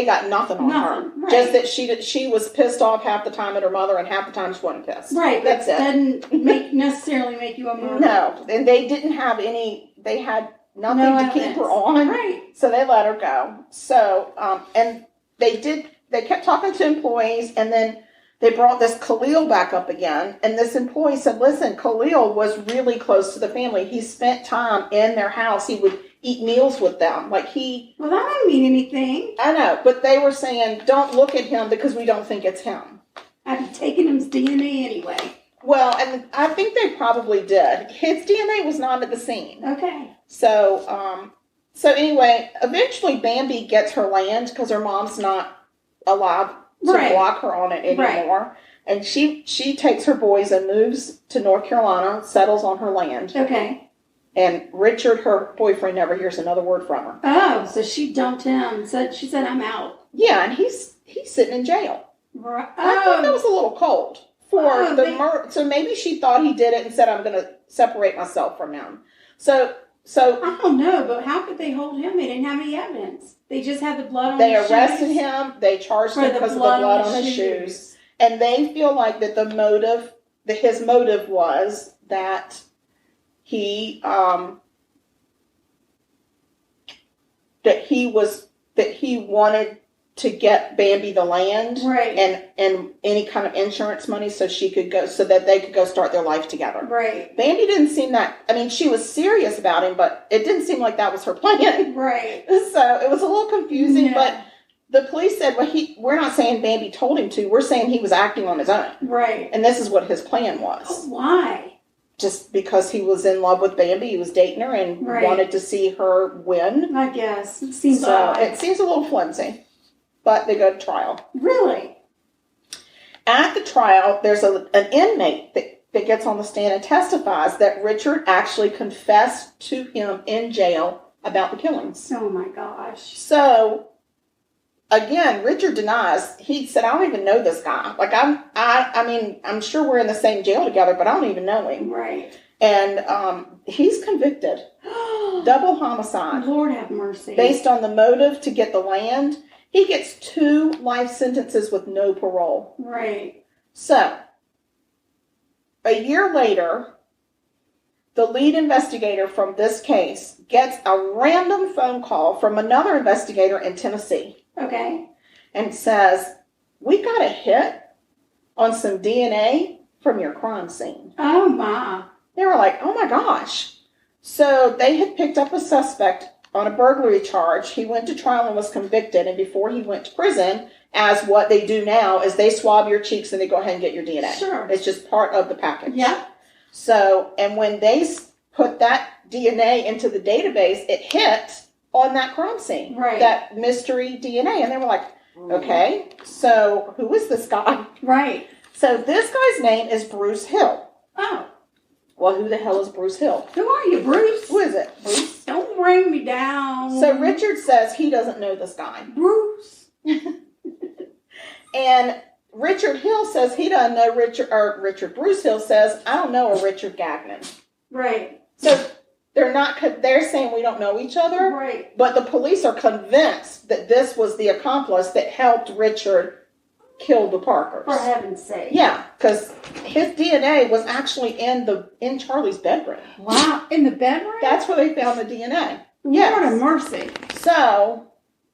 got nothing on her. Right. Just that she was pissed off half the time at her mother and half the time she wasn't pissed. Right. That's it. Doesn't necessarily make you a murderer. No. And they didn't have they had nothing to keep her on. Right. So they let her go. So, and they kept talking to employees, and then they brought this Khalil back up again. And this employee said, listen, Khalil was really close to the family. He spent time in their house. He would eat meals with them. Well, that doesn't mean anything. I know, but they were saying, don't look at him because we don't think it's him. I'd be taking his DNA anyway. Well, and I think they probably did. His DNA was not at the scene. Okay. So anyway, eventually Bambi gets her land because her mom's not allowed to block her on it anymore. Right. And she takes her boys and moves to North Carolina, settles on her land. Okay. And Richard, her boyfriend, never hears another word from her. Oh, so she dumped him. She said, I'm out. Yeah, and he's sitting in jail. Right. I thought that was a little cold for the murder. So maybe she thought he did it and said, I'm going to separate myself from him. So I don't know, but how could they hold him? They didn't have any evidence. They just had the blood on his shoes. They arrested him. They charged him because of the blood on his shoes. And they feel like that his motive was that he wanted to get Bambi the land, right, and any kind of insurance money so that they could go start their life together. Right. Bambi didn't seem that. She was serious about him, but it didn't seem like that was her plan. Right. So it was a little confusing, yeah. But the police said, well, we're not saying Bambi told him to. We're saying he was acting on his own. Right. And this is what his plan was. Oh, why? Just because he was in love with Bambi, he was dating her and wanted to see her win. I guess. It seems odd. It seems a little flimsy. But they go to trial. Really? At the trial, there's an inmate that gets on the stand and testifies that Richard actually confessed to him in jail about the killings. Oh my gosh. So, again, Richard denies. He said, I don't even know this guy. Like, I'm sure we're in the same jail together, but I don't even know him. Right. And he's convicted. Double homicide. Lord have mercy. Based on the motive to get the land. He gets 2 life sentences with no parole. Right. So, a year later, the lead investigator from this case gets a random phone call from another investigator in Tennessee. Okay. And says, we got a hit on some DNA from your crime scene. Oh, my. They were like, oh, my gosh. So they had picked up a suspect on a burglary charge. He went to trial and was convicted. And before he went to prison, as what they do now is they swab your cheeks and they go ahead and get your DNA. Sure. It's just part of the package. Yeah. So, and when they put that DNA into the database, it hit on that crime scene. Right. That mystery DNA. And they were like, okay, so who is this guy? Right. So this guy's name is Bruce Hill. Oh. Well, who the hell is Bruce Hill? Who are you, Bruce? Who is it? Bruce? Don't bring me down. So Richard says he doesn't know this guy. Bruce. And Richard Hill says he doesn't know Bruce Hill says, I don't know a Richard Gagnon. Right. So they're saying we don't know each other. Right. But the police are convinced that this was the accomplice that helped Richard kill the Parkers. For heaven's sake. Yeah, because his DNA was actually in Charlie's bedroom. Wow. In the bedroom? That's where they found the DNA. Lord Yes. of mercy. So,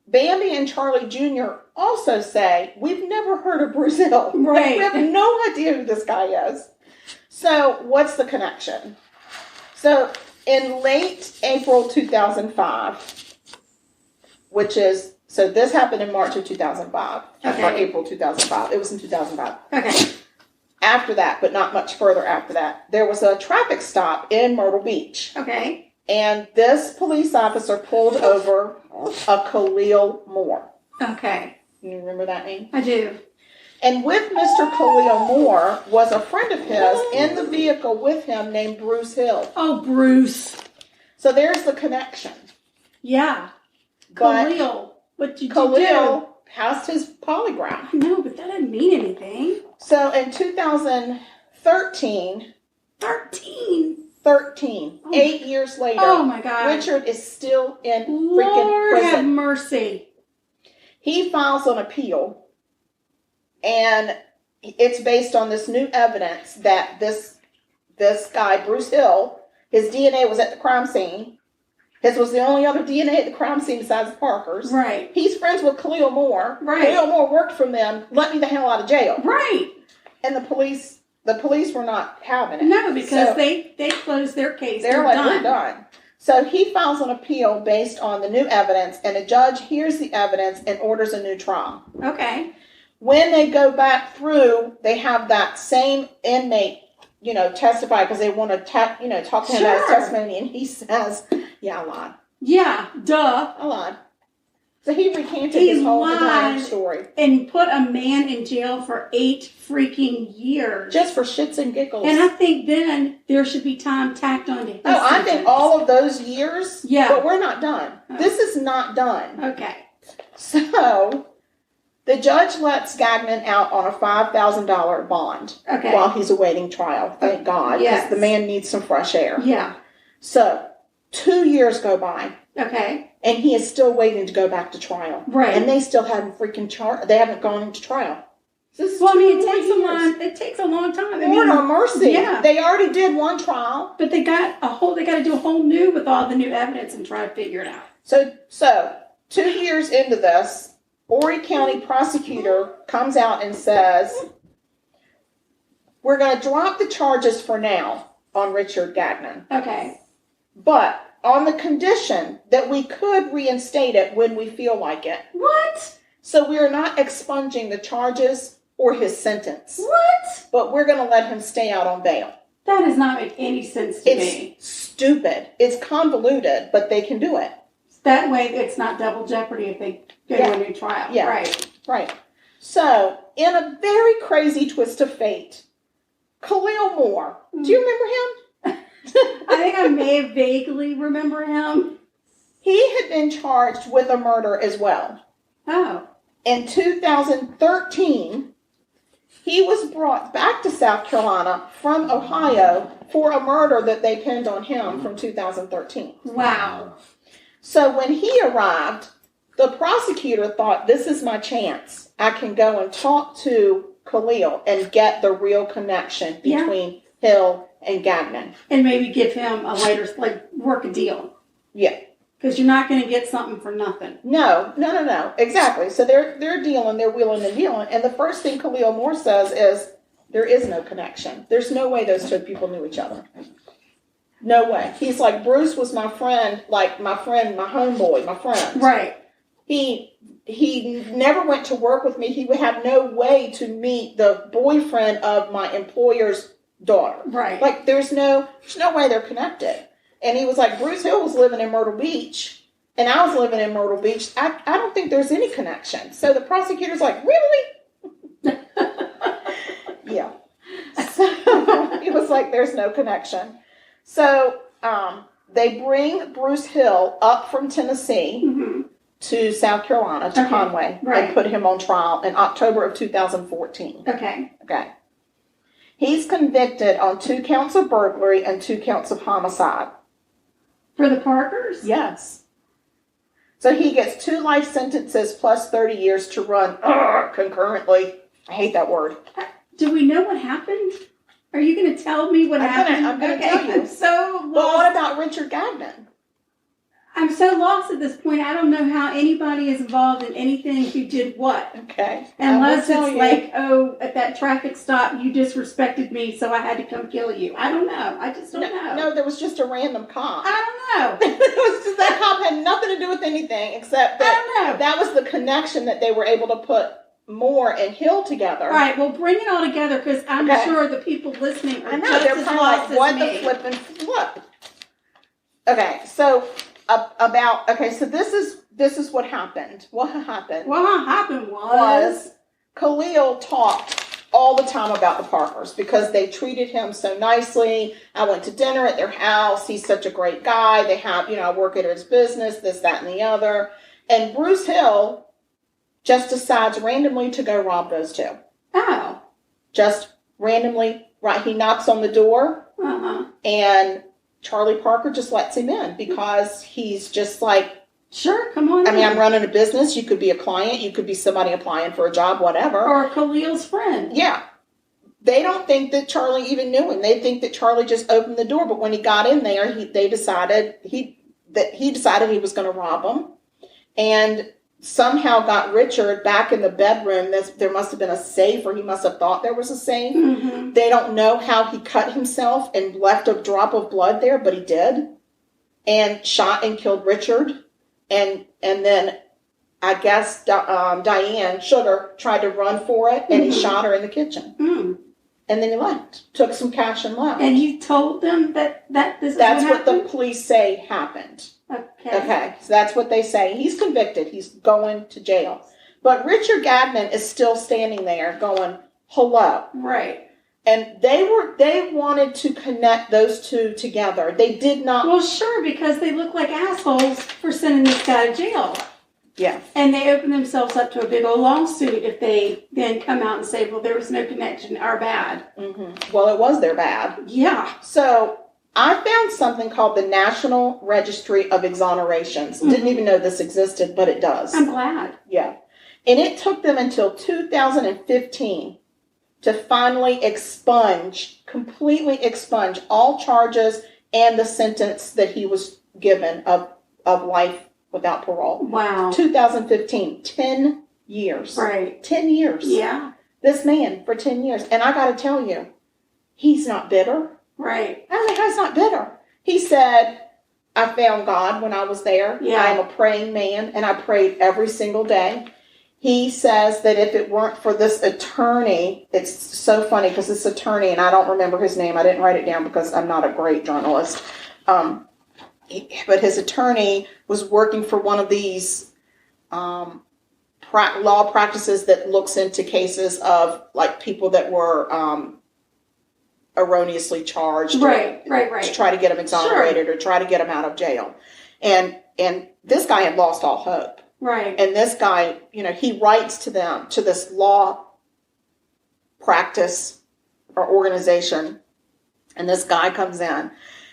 Bambi and Charlie Jr. also say, we've never heard of Bruce Hill. Right. We have no idea who this guy is. So, what's the connection? So, in late April 2005, so this happened in March of 2005, Okay. or April 2005. It was in 2005. Okay. After that, but not much further after that, there was a traffic stop in Myrtle Beach. Okay. And this police officer pulled over a Khalil Moore. Okay. You remember that name? I do. And with Mr. Khalil Moore was a friend of his in the vehicle with him named Bruce Hill. Oh, Bruce. So there's the connection. Yeah. But Khalil. What did you do? Khalil passed his polygraph. I know, but that didn't mean anything. So in 2013, 13. 8 years later, Oh, my God. Richard is still in freaking Lord have prison. mercy. He files an appeal, and it's based on this new evidence that this guy, Bruce Hill, his DNA was at the crime scene. His was the only other DNA at the crime scene besides Parker's. Right. He's friends with Khalil Moore. Right. Khalil Moore worked for them. Let me the hell out of jail. Right. And the police were not having it. No, because So they closed their case. they're like, we're done. So he files an appeal based on the new evidence, and a judge hears the evidence and orders a new trial. Okay. When they go back through, they have that same inmate, testify because they want to, talk to him about his testimony, and he says, yeah, I lied. Yeah, duh. I lied. So he recanted his whole entire story. And put a man in jail for 8 freaking years. Just for shits and giggles. And I think then there should be time tacked on to his I think all of those years, Yeah. But we're not done. Oh. This is not done. Okay. So the judge lets Gagnon out on a $5,000 bond Okay. while he's awaiting trial. Thank God, because Yes. the man needs some fresh air. Yeah. So 2 years go by, Okay. and he is still waiting to go back to trial. Right. And they still haven't they haven't gone into trial. This is Well, I mean, it takes a long time. I Lord mean, have mercy. Yeah. They already did one trial. But they got to do a whole new with all the new evidence and try to figure it out. So 2 years into this, Horry County prosecutor comes out and says, we're going to drop the charges for now on Richard Gagnon, Okay. but on the condition that we could reinstate it when we feel like it. What? So we are not expunging the charges or his sentence, What? but we're going to let him stay out on bail. That does not make any sense to me. It's stupid. It's convoluted, but they can do it. That way it's not double jeopardy if they go to a new trial. Yeah. Right. Right. So, in a very crazy twist of fate, Khalil Moore, do you remember him? I think I may vaguely remember him. He had been charged with a murder as well. Oh. In 2013, he was brought back to South Carolina from Ohio for a murder that they pinned on him from 2013. Wow. So when he arrived, the prosecutor thought, this is my chance. I can go and talk to Khalil and get the real connection between Hill and Gagnon. And maybe give him a later, work a deal. Yeah. Because you're not going to get something for nothing. No. Exactly. So they're dealing, they're wheeling and dealing. And the first thing Khalil Moore says is, there is no connection. There's no way those two people knew each other. No way. He's like, Bruce was my friend, my homeboy, my friend. Right. He never went to work with me. He would have no way to meet the boyfriend of my employer's daughter. Right. There's no way they're connected. And he was like, Bruce Hill was living in Myrtle Beach, and I was living in Myrtle Beach. I don't think there's any connection. So the prosecutor's like, really? Yeah. So he was like, there's no connection. So they bring Bruce Hill up from Tennessee to South Carolina, to Conway, and put him on trial in October of 2014. Okay. He's convicted on 2 counts of burglary and 2 counts of homicide. For the Parkers? Yes. So he gets 2 life sentences plus 30 years to run concurrently. I hate that word. Do we know what happened? Are you going to tell me what happened? I'm going to tell you. I'm so lost. But what about Richard Gagnon? I'm so lost at this point. I don't know how anybody is involved in anything who did what. Okay. Unless it's at that traffic stop, you disrespected me, so I had to come kill you. I don't know. I just don't know. No, there was just a random cop. I don't know. It was just that cop had nothing to do with anything except that I don't know. That was the connection that they were able to put Moore and Hill together. All right, well, bring it all together because I'm sure the people listening are just they're as kind lost of like, as what me. the flip and flip. Okay, so so this is what happened. What happened was Khalil talked all the time about the Parkers because they treated him so nicely. I went to dinner at their house. He's such a great guy. They have, I work at his business, this, that, and the other. And Bruce Hill just decides randomly to go rob those 2. Oh. Just randomly, right? He knocks on the door, and Charlie Parker just lets him in because he's just like, sure, come on. I'm running a business. You could be a client. You could be somebody applying for a job, whatever. Or Khalil's friend. Yeah. They don't think that Charlie even knew him. They think that Charlie just opened the door. But when he got in there, he decided he was going to rob him, and somehow got Richard back in the bedroom. There must have been a safe, or he must have thought there was a safe. Mm-hmm. They don't know how he cut himself and left a drop of blood there, but he did, and shot and killed Richard. And then I guess Diane Sugar tried to run for it, and he shot her in the kitchen. Mm. And then he left, took some cash and left. And he told them that this is That's what the police say happened. Okay, so that's what they say. He's convicted. He's going to jail. But Richard Gagnon is still standing there going, hello. Right. And they wanted to connect those 2 together. They did not. Well, sure, because they look like assholes for sending this guy to jail. Yeah. And they open themselves up to a big old lawsuit if they then come out and say, well, there was no connection, our bad. Mm-hmm. Well, it was their bad. Yeah. So I found something called the National Registry of Exonerations. Mm-hmm. Didn't even know this existed, but it does. I'm glad. Yeah. And it took them until 2015 to finally completely expunge all charges and the sentence that he was given of life without parole. Wow. 2015. 10 years. Right. 10 years. Yeah. This man for 10 years. And I got to tell you, he's not bitter. Right. I mean, he's not bitter. He said, I found God when I was there. Yeah. I am a praying man, and I prayed every single day. He says that if it weren't for this attorney, it's so funny because this attorney, and I don't remember his name. I didn't write it down because I'm not a great journalist. But his attorney was working for one of these law practices that looks into cases of like people that were erroneously charged. Right. To try to get them exonerated or try to get them out of jail. And this guy had lost all hope. Right. And this guy, he writes to them, to this law practice or organization, and this guy comes in.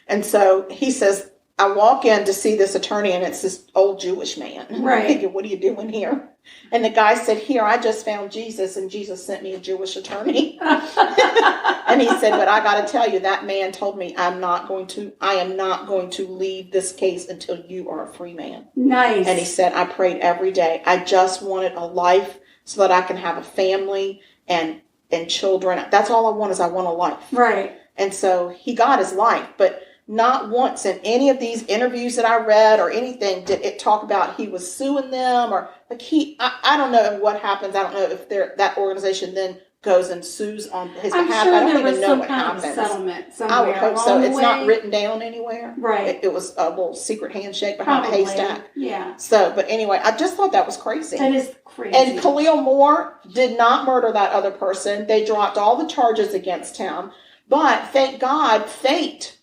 And so he says, I walk in to see this attorney, and it's this old Jewish man. Right. I'm thinking, what are you doing here? And the guy said, here, I just found Jesus, and Jesus sent me a Jewish attorney. And he said, but I got to tell you, that man told me I am not going to leave this case until you are a free man. Nice. And he said, I prayed every day. I just wanted a life so that I can have a family and children. That's all I want, is I want a life. Right. And so he got his life, but not once in any of these interviews that I read or anything did it talk about he was suing them, or like I don't know what happens. I don't know if that organization then goes and sues on his behalf. Sure I don't there even was know some what kind happens. Of settlement somewhere. I would hope so. It's way. Not written down anywhere. Right. It was a little secret handshake behind Probably. the haystack. Yeah. So, but anyway, I just thought that was crazy. That is crazy. And Khalil Moore did not murder that other person. They dropped all the charges against him. But thank God, fate,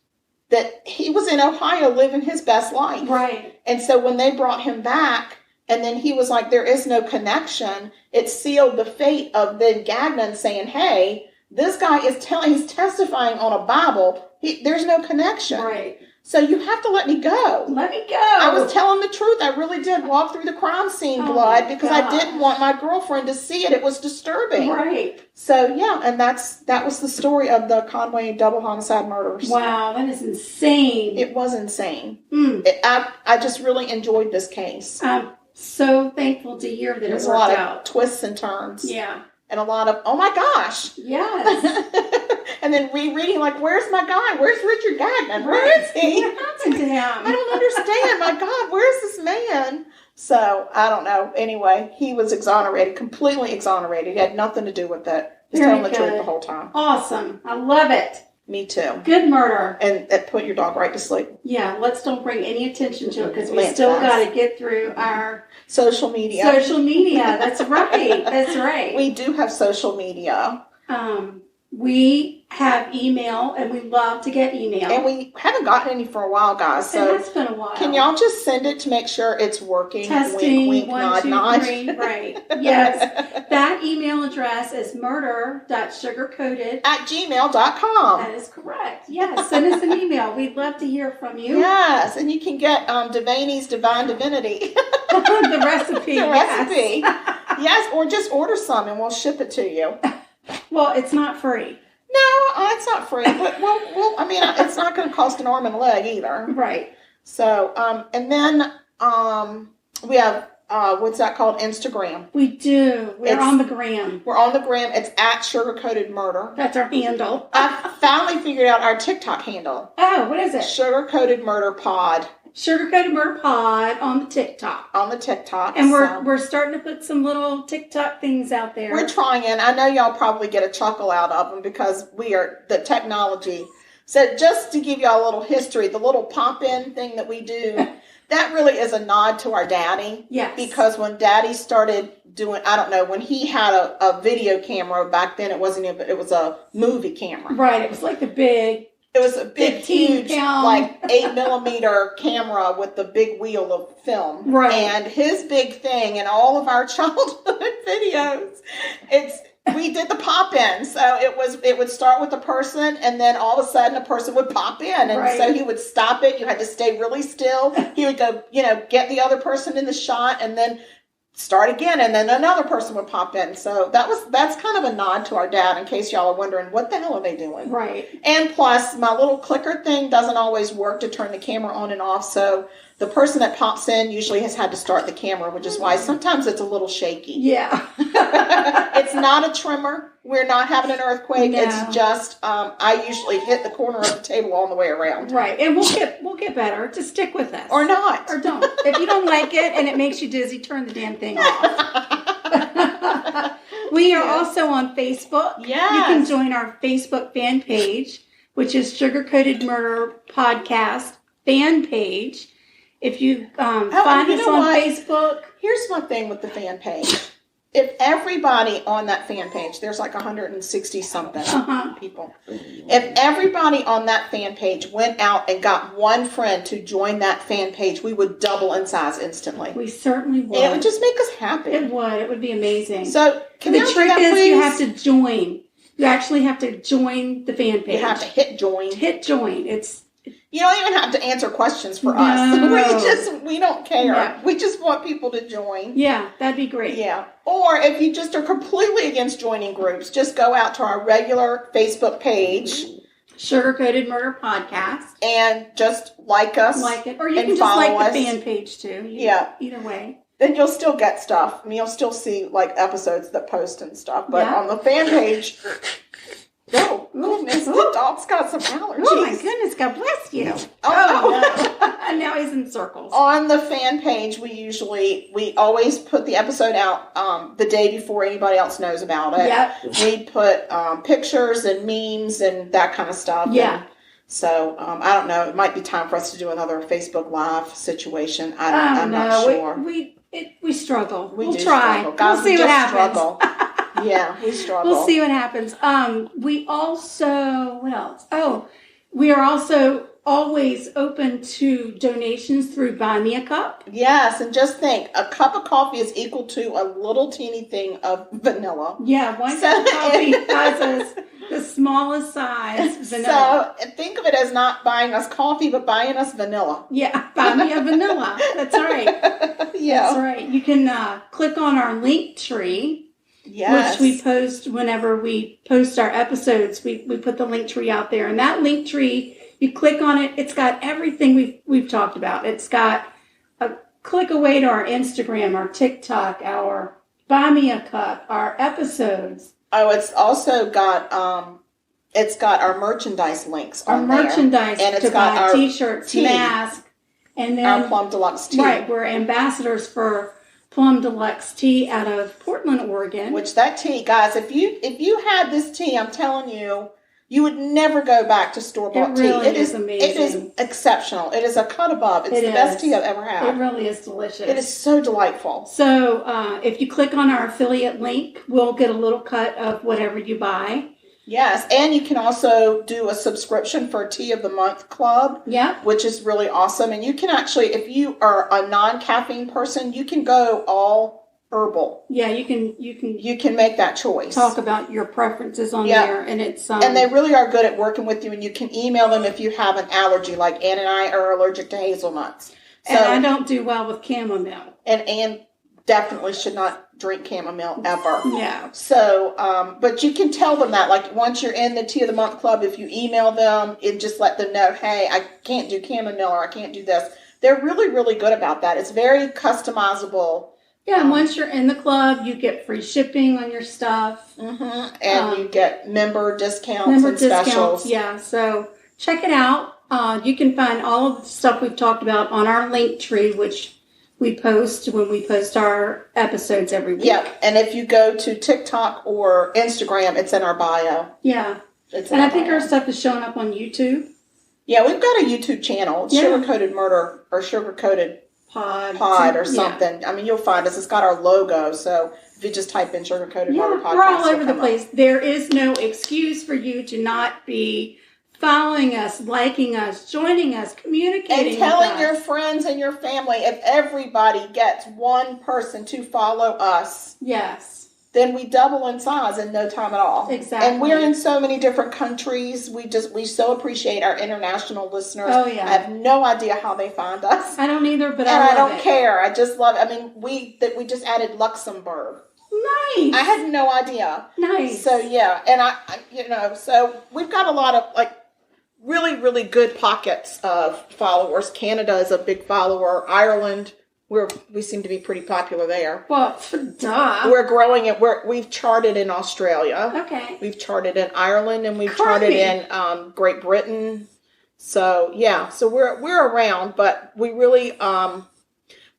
that he was in Ohio living his best life. Right. And so when they brought him back, and then he was like, there is no connection, it sealed the fate of then Gagnon saying, hey, this guy he's testifying on a Bible. There's no connection. Right. So you have to let me go. Let me go. I was telling the truth. I really did walk through the crime scene blood because I didn't want my girlfriend to see it. It was disturbing. Right. So, yeah, and that was the story of the Conway double homicide murders. Wow, that is insane. It was insane. Mm. I just really enjoyed this case. I'm so thankful to hear that There's it a worked lot out. of twists and turns. Yeah. And a lot of, oh my gosh. Yes. And then rereading, like, where's my guy? Where's Richard Gagnon? Where is he? What happened to him? I don't understand. My God, where's this man? So, I don't know. Anyway, he was exonerated, completely exonerated. He had nothing to do with it. He's telling the truth the whole time. Awesome. I love it. Me too. Good murder. And put your dog right to sleep. Yeah, let's don't bring any attention to it because we Lance still does. got to get through our social media. Social media. That's right. That's right. We do have social media. We have email, and we love to get email. And we haven't gotten any for a while, guys. So it has been a while. Can y'all just send it to make sure it's working? Testing, wink, wink, 1, nod, 2, nod. 3. Right. Yes. That email address is murder.sugarcoated@gmail.com. That is correct. Yes. Send us an email. We'd love to hear from you. Yes. And you can get DeVanie's Divine Divinity. The recipe. The recipe. Yes. Or just order some and we'll ship it to you. Well, it's not free. No, it's not free, but it's not going to cost an arm and a leg either. Right. So, and then we have, what's that called? Instagram. We do. We're on the gram. We're on the gram. It's at Sugar Coated Murder. That's our handle. I finally figured out our TikTok handle. Oh, what is it? Sugar Coated Murder Pod. Sugar Coated Murder Pod on the TikTok. On the TikTok. And we're starting to put some little TikTok things out there. We're trying. I know y'all probably get a chuckle out of them because we are the technology. So just to give y'all a little history, the little pop-in thing that we do, that really is a nod to our daddy. Yes. Because when daddy started doing, I don't know, when he had a video camera back then, it wasn't even, it was a movie camera. Right. It was like the big. It was a big, huge, pound. like 8mm camera with the big wheel of film. Right. And his big thing in all of our childhood videos, we did the pop-in. So it would start with a person, and then all of a sudden a person would pop in. And so he would stop it. You had to stay really still. He would go, get the other person in the shot, and then start again, and then another person would pop in. So that's kind of a nod to our dad, in case y'all are wondering, what the hell are they doing? Right. And plus, my little clicker thing doesn't always work to turn the camera on and off, so the person that pops in usually has had to start the camera, which is why sometimes it's a little shaky. Yeah. It's not a tremor. We're not having an earthquake. No. It's just, I usually hit the corner of the table all the way around. Right. And we'll get better. Just stick with us. Or not. Or don't. If you don't like it and it makes you dizzy, turn the damn thing off. We are also on Facebook. Yes. You can join our Facebook fan page, which is Sugar Coated Murder Podcast fan page. If you find us on Facebook. Here's my thing with the fan page. If everybody on that fan page, there's like 160 something people. If everybody on that fan page went out and got one friend to join that fan page, we would double in size instantly. We certainly would. And it would just make us happy. It would. It would be amazing. So the trick is you have to join. You actually have to join the fan page. You have to hit join. Hit join. You don't even have to answer questions for No. us. We don't care. No. We just want people to join. Yeah, that'd be great. Yeah. Or if you just are completely against joining groups, just go out to our regular Facebook page. Sugar-Coated Murder Podcast. And just like us. Like it. Or you can just like the fan page too. Either way. Then you'll still get stuff. I mean, you'll still see like episodes that post and stuff. But on the fan page... Oh, goodness, the dog's got some allergies. Oh, my goodness, God bless you. Oh, no. And now he's in circles. On the fan page, we always put the episode out the day before anybody else knows about it. Yep. We put pictures and memes and that kind of stuff. Yeah. And so, I don't know. It might be time for us to do another Facebook Live situation. I'm not sure. We struggle. We'll try. Struggle. We'll see what happens. Struggle. Yeah, we struggle. We'll see what happens. We also, what else? Oh, we are also always open to donations through Buy Me a Cup. Yes, and just think, a cup of coffee is equal to a little teeny thing of vanilla. Yeah, one cup of coffee buys us the smallest size vanilla. So think of it as not buying us coffee, but buying us vanilla. Yeah, buy me a vanilla. That's right. Yeah. That's right. You can click on our link tree. Yes. Which we post whenever we post our episodes. We put the link tree out there. And that link tree, you click on it, it's got everything we've talked about. It's got a click away to our Instagram, our TikTok, our Buy Me a Cup, our episodes. Oh, it's also got our merchandise links on there. Our merchandise and it's to got buy our t-shirts, masks, and then our Plum Deluxe tea. Right, we're ambassadors for Plum Deluxe tea out of Portland, Oregon. Which that tea, guys, if you had this tea, I'm telling you, you would never go back to store-bought tea. It is amazing. It is exceptional. It is a cut above. It's the best tea I've ever had. It really is delicious. It is so delightful. So if you click on our affiliate link, we'll get a little cut of whatever you buy. Yes, and you can also do a subscription for a Tea of the Month Club. Yeah. Which is really awesome. And you can actually, if you are a non-caffeine person, you can go all herbal. Yeah, you can make that choice. Talk about your preferences on there, and it's and they really are good at working with you. And you can email them if you have an allergy, like Ann and I are allergic to hazelnuts. So, and I don't do well with chamomile. And Ann definitely should not drink chamomile ever. Yeah. So, but you can tell them that, like, once you're in the Tea of the Month Club, if you email them and just let them know, hey, I can't do chamomile or I can't do this. They're really, really good about that. It's very customizable. Yeah, and once you're in the club, you get free shipping on your stuff. Mm-hmm. And you get member discounts and specials. Yeah, so check it out. You can find all of the stuff we've talked about on our link tree, which we post when we post our episodes every week. Yeah, and if you go to TikTok or Instagram, it's in our bio. Yeah. And I think our stuff is showing up on YouTube. Yeah, we've got a YouTube channel. It's Sugar-Coated Murder or Sugar-Coated Pod or something. Yeah. I mean, you'll find us. It's got our logo, so if you just type in Sugar-Coated Murder Podcast, we're all over the place. There is no excuse for you to not be following us, liking us, joining us, communicating and telling with us. your friends and your family. If everybody gets one person to follow us, yes, then we double in size in no time at all. Exactly. And we're in so many different countries. We so appreciate our international listeners. Oh yeah. I have no idea how they find us. I don't either, but I love don't care. I just love it. I mean, we just added Luxembourg. Nice. I had no idea. Nice. So yeah, and so we've got a lot of like really, really good pockets of followers. Canada is a big follower. Ireland, we seem to be pretty popular there. Well, duh. We're growing it. We've charted in Australia. Okay. We've charted in Ireland, and we've charted in Great Britain. So yeah, so we're around, but we really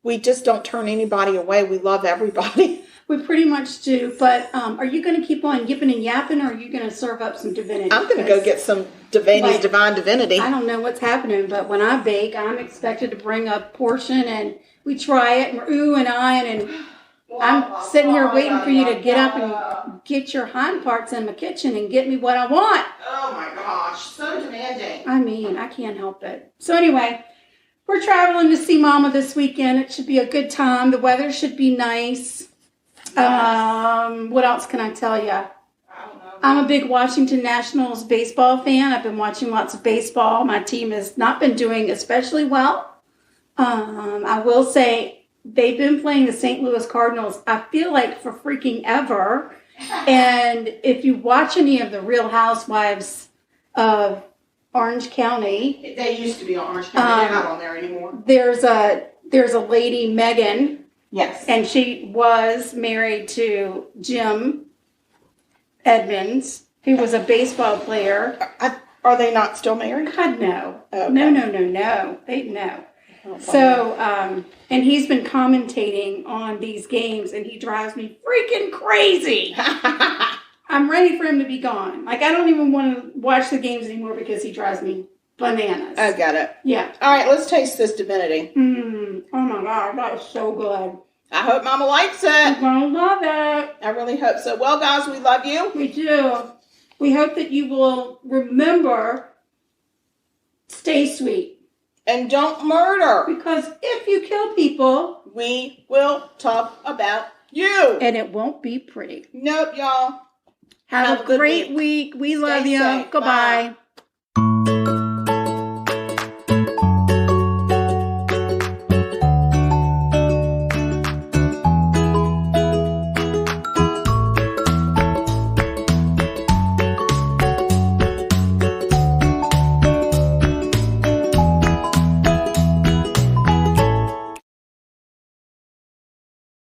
we just don't turn anybody away. We love everybody. We pretty much do, but are you going to keep on yipping and yapping, or are you going to serve up some divinity? I'm going to go get some DeVanie's Divine Divinity. I don't know what's happening, but when I bake, I'm expected to bring a portion, and we try it, and we're ooh and ahhing, and I'm sitting here waiting for you to get up and get your hind parts in my kitchen and get me what I want. Oh my gosh, so demanding. I mean, I can't help it. So anyway, we're traveling to see Momma this weekend. It should be a good time. The weather should be nice. What else can I tell you? I'm a big Washington Nationals baseball fan. I've been watching lots of baseball. My team has not been doing especially well. I will say they've been playing the St. Louis Cardinals, I feel like, for freaking ever. And if you watch any of the Real Housewives of Orange County. They used to be on Orange County. They're not on there anymore. There's a lady, Megan. Yes. And she was married to Jim Edmonds, who was a baseball player. Are they not still married? God, no. Okay. No. No. Oh, So, and he's been commentating on these games, and he drives me freaking crazy. I'm ready for him to be gone. Like, I don't even want to watch the games anymore because he drives me bananas. I got it. Yeah. All right, let's taste this Divinity. Oh my God, that is so good. I hope Mama likes it. I'm gonna love it. I really hope so. Well, guys, we love you. We do. We hope that you will remember, stay sweet. And don't murder. Because if you kill people, we will talk about you. And it won't be pretty. Nope, y'all. Have a great week. We love you. Safe. Goodbye. Bye.